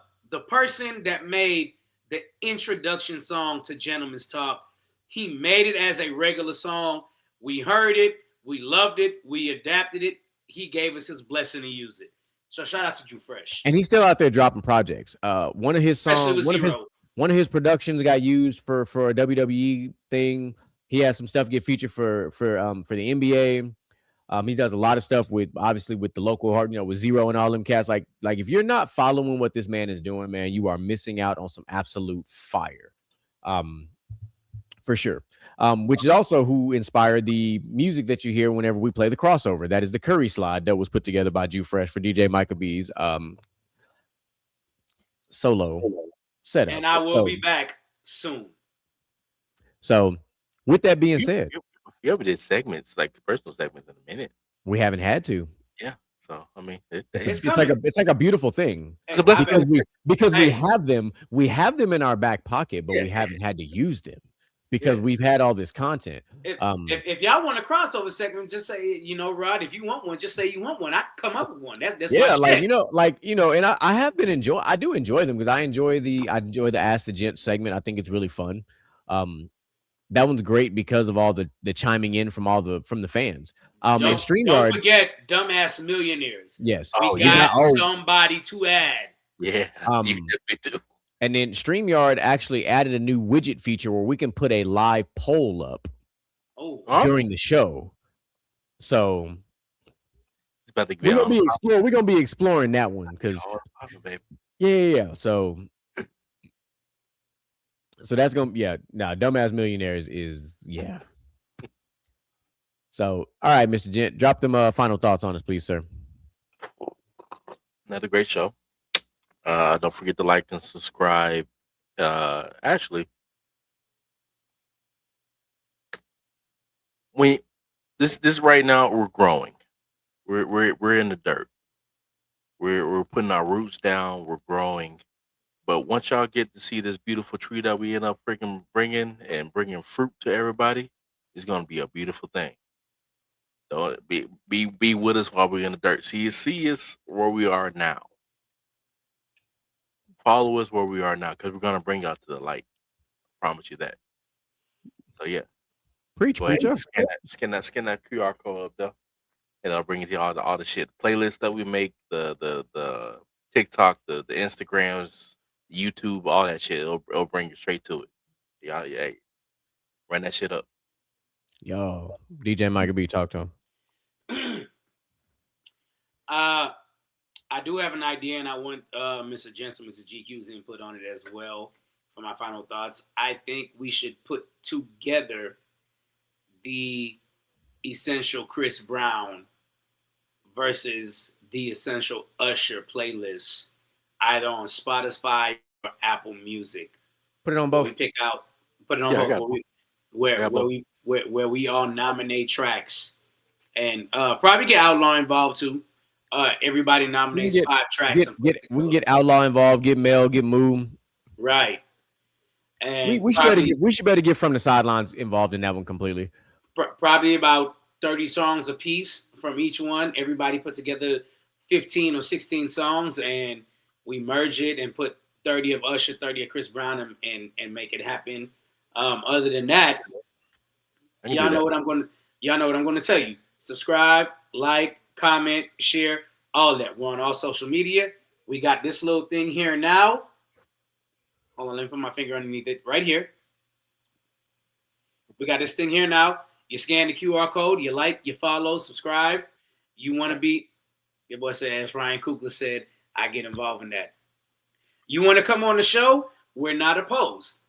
person that made the introduction song to Gentleman's Talk. He made it as a regular song. We heard it, we loved it, we adapted it. He gave us his blessing to use it. So shout out to Drew Fresh. And he's still out there dropping projects. One of his songs, one of his productions got used for a WWE thing. He has some stuff get featured for the NBA. He does a lot of stuff with the local heart, with Zero and all them cats. Like if you're not following what this man is doing, man, you are missing out on some absolute fire. For sure. Which is also who inspired the music that you hear whenever we play the crossover. That is the Curry slide that was put together by Drew Fresh for DJ Michael B's solo setup. And I will be back soon. So with that being said, you ever did segments, like personal segments, in a minute? We haven't had to. Yeah. So I mean, it's like a beautiful thing. It's a blessing because we have them in our back pocket, but we haven't had to use them. Because we've had all this content. If y'all want a crossover segment, just say, Rod, if you want one, just say you want one. I come up with one. That's my shit. And I have been I do enjoy them because I enjoy the Ask the Gent segment. I think it's really fun. That one's great because of all the chiming in from the fans. And StreamYard. Don't forget Dumbass Millionaires. Yes. We got somebody to add. Yeah. You definitely do. And then StreamYard actually added a new widget feature where we can put a live poll up during the show. So we're gonna be exploring that one because yeah. So that's gonna Dumbass Millionaires is yeah. So all right, Mr. Gent, drop them final thoughts on us, please, sir. Another great show. Don't forget to like and subscribe Actually, we this right now we're growing. We're in the dirt. We're putting our roots down. We're growing. But once y'all get to see this beautiful tree that we end up freaking bringing fruit to everybody, it's gonna be a beautiful thing. Don't be with us while we're in the dirt. See us where we are now. Follow us where we are now, because we're gonna bring y'all to the light. Promise you that. So yeah, Preach, go ahead and preacher. scan that QR code up there, and I'll bring you to all the shit, playlists that we make, the TikTok, the Instagrams, YouTube, all that shit. It'll bring you straight to it. Yeah, hey, run that shit up. Yo, DJ Michael B, talk to him. I do have an idea, and I want Mr. Jensen, Mr. GQ's input on it as well for my final thoughts. I think we should put together the essential Chris Brown versus the essential Usher playlist, either on Spotify or Apple Music. Put it on Where we both. pick out, put it on Yeah, I both, got where both. we, I got both. where we all nominate tracks, and probably get Outlaw involved too. Everybody We can nominates 5 tracks and put it we can together. get Outlaw involved, get Mel, get Moo. Right. We And we should better probably get we should better get from the sidelines involved in that one completely. probably about 30 songs a piece from each one. Everybody put together 15 or 16 songs, and we merge it and put 30 of Usher, 30 of Chris Brown, and make it happen. Other than that, I can do y'all know that. what I'm going to y'all know what I'm going to tell you. Subscribe, like, comment, share, all that. We're on all social media. We got this little thing here now. Hold on, let me put my finger underneath it right here. We got this thing here now. You scan the QR code, you like, you follow, subscribe. You want to be, your boy said, as Ryan Coogler said, I get involved in that. You want to come on the show? We're not opposed.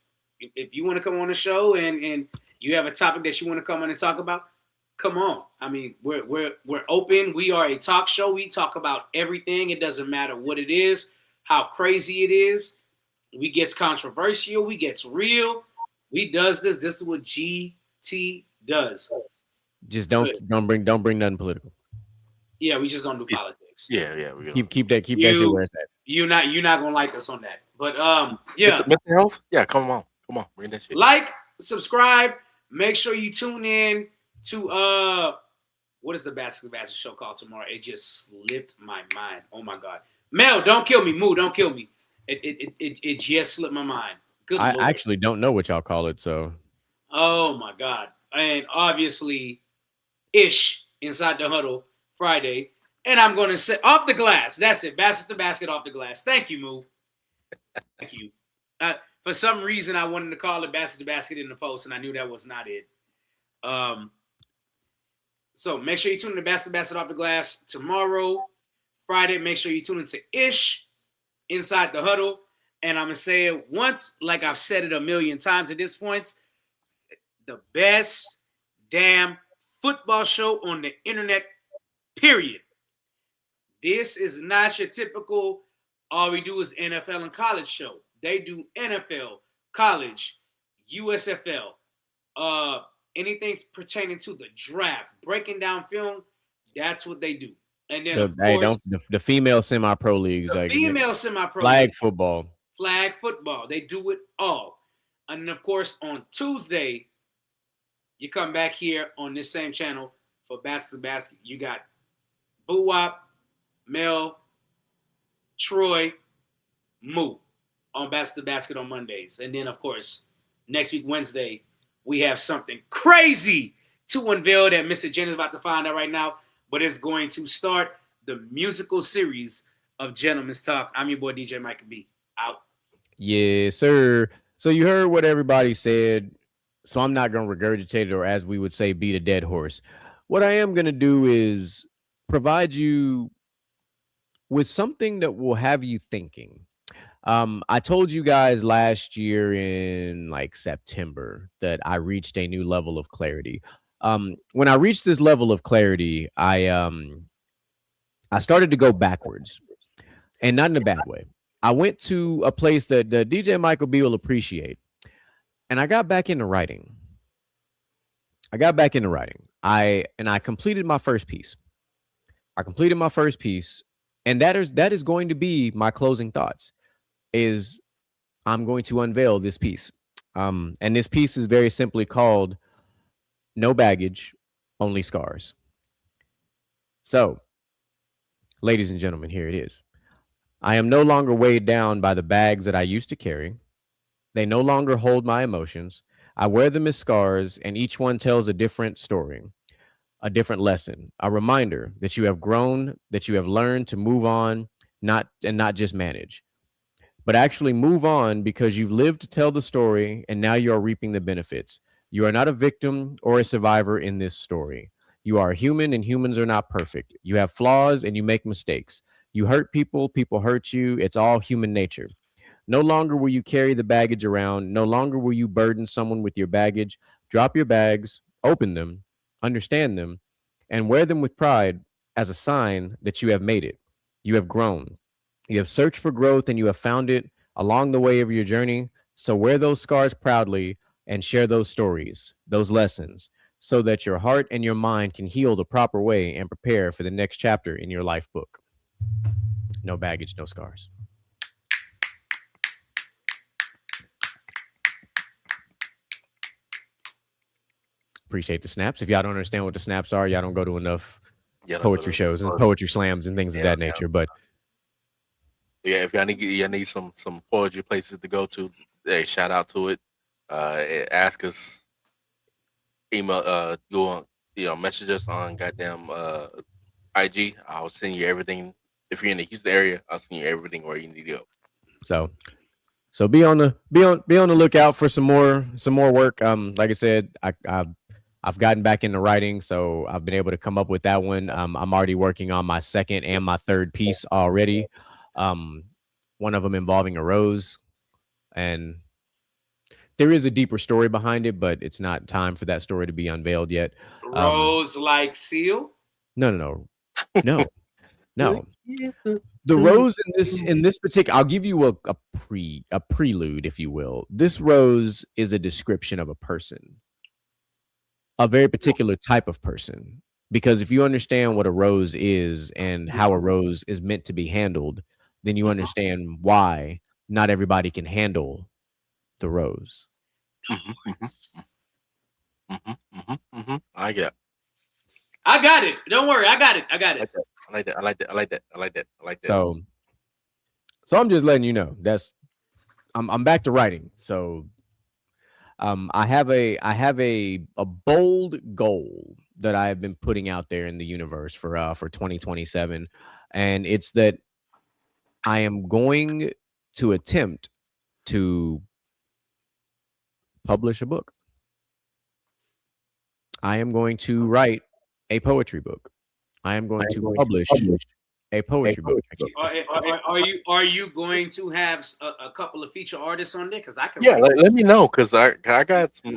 If you want to come on the show and you have a topic that you want to come on and talk about, come on. I mean, we're open. We are a talk show. We talk about everything. It doesn't matter what it is, how crazy it is. We gets controversial. We gets real. We does this. This is what GT does. Just So, don't bring nothing political. yeah, we just don't do It's- politics. Yeah. We Keep that shit You where it's at. you're not gonna like us on that. But yeah, mental health. Yeah, come on, bring that shit. like, subscribe. Make sure you tune in to what is the basketball show called tomorrow? It just slipped my mind. Oh my god, Mel, don't kill me. Moo, don't kill me. It just slipped my mind. Good I lord. actually don't know what y'all call it, so Oh my god. And obviously, Ish inside the huddle Friday. And I'm going to say off the glass. That's it. Basket to basket off the glass. Thank you, Moo. Thank you. For some reason, I wanted to call it basket to basket in the post, and I knew that was not it. So make sure you tune in to basket to basket off the glass tomorrow, Friday. Make sure you tune into Ish inside the huddle. And I'm going to say it once, like I've said it a million times at this point, the best damn football show on the internet, period. This is not your typical, all we do is NFL and college show. They do NFL, college, USFL, anything pertaining to the draft, breaking down film. That's what they do. And then, of course, the female semi-pro leagues, the like female semi-pro flag league, football. flag football. They do it all. And of course, on Tuesday, you come back here on this same channel for Basket to Basket. You got Boo Wop, Mel, Troy, Moo on Basket to Basket on Mondays. And then, of course, next week, Wednesday, we have something crazy to unveil that Mr. Jen is about to find out right now. But it's going to start the musical series of Gentleman's Talk. I'm your boy, DJ Michael B. Out. Yes, sir. So you heard what everybody said. So I'm not going to regurgitate it, or as we would say, beat a dead horse. What I am going to do is provide you with something that will have you thinking. I told you guys last year in like September that I reached a new level of clarity. When I reached this level of clarity, I started to go backwards, and not in a bad way. I went to a place that the DJ Michael B will appreciate, and I got back into writing. I completed my first piece. And that is going to be my closing thoughts. Is I'm going to unveil this piece. And this piece is very simply called No Baggage, Only Scars. So, ladies and gentlemen, here it is. I am no longer weighed down by the bags that I used to carry. They no longer hold my emotions. I wear them as scars, and each one tells a different story, a different lesson, a reminder that you have grown, that you have learned to move on, not just manage, but actually move on because you've lived to tell the story, and now you are reaping the benefits. You are not a victim or a survivor in this story. You are human, and humans are not perfect. You have flaws, and you make mistakes. You hurt people, people hurt you. It's all human nature. No longer will you carry the baggage around. No longer will you burden someone with your baggage. Drop your bags, open them, understand them, and wear them with pride as a sign that you have made it. You have grown. You have searched for growth, and you have found it along the way of your journey. So wear those scars proudly and share those stories, those lessons, so that your heart and your mind can heal the proper way and prepare for the next chapter in your life book. No baggage, no scars. Appreciate the snaps. If y'all don't understand what the snaps are, y'all don't go to enough poetry shows and poetry slams and things of that nature. But yeah, if y'all need some poetry places to go to, hey, shout out to it. Ask us, email, go on, message us on goddamn IG. I'll send you everything. If you're in the Houston area, I'll send you everything where you need to go. So be on the lookout for some more work. Like I said, I've gotten back into writing, so I've been able to come up with that one. I'm already working on my second and my third piece already. One of them involving a rose, and there is a deeper story behind it, but it's not time for that story to be unveiled yet. Rose like seal? No. The rose in this particular, I'll give you a prelude, if you will. This rose is a description of a person, a very particular type of person. Because if you understand what a rose is and how a rose is meant to be handled, then you understand why not everybody can handle the rose. I get it. I got it. Don't worry. I got it. I like that. So I'm just letting you know I'm back to writing. So I have a bold goal that I have been putting out there in the universe for 2027, and it's that I am going to attempt to publish a book. I am going to write a poetry book. I am going to publish a poetry book. Are you going to have a couple of feature artists on there? Because I can. Yeah, let me know, because I got some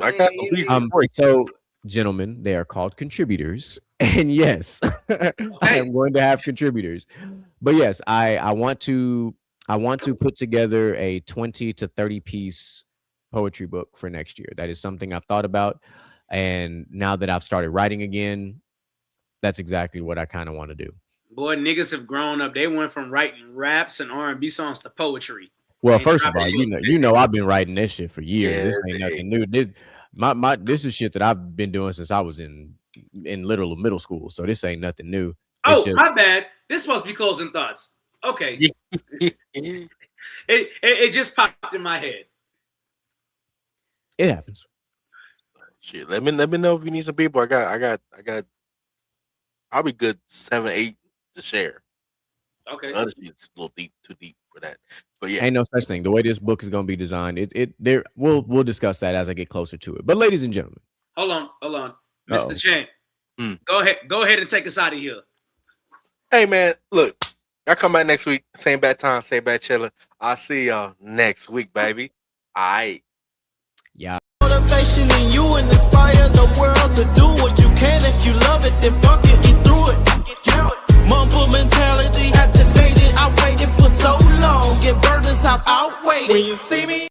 pieces. So, gentlemen, they are called contributors, and yes, I am going to have contributors. But yes, I want to put together a 20 to 30 piece poetry book for next year. That is something I've thought about, and now that I've started writing again, that's exactly what I kind of want to do. Boy, niggas have grown up. They went from writing raps and R&B songs to poetry. Well, first of all, you know I've been writing this shit for years. Yeah, this ain't nothing new. This is shit that I've been doing since I was in literal middle school. So this ain't nothing new. My bad. This supposed to be closing thoughts. Okay. It just popped in my head. It happens. Shit, let me know if you need some people. I got. I'll be good 7, 8 to share. Okay. The other shit's a little too deep for that. But yeah, ain't no such thing. The way this book is going to be designed, we'll discuss that as I get closer to it. But ladies and gentlemen, hold on, Mr. Champ, go ahead and take us out of here. Hey man, look, y'all come back next week. Same bad time, same bad chiller. I'll see y'all next week, baby. All right. Yeah. Motivation in you and inspire the world to do what you can. If you love it, then fuck it, get through it. Mumble mentality activated. I waited for so long. Get burned. outweigh when you see me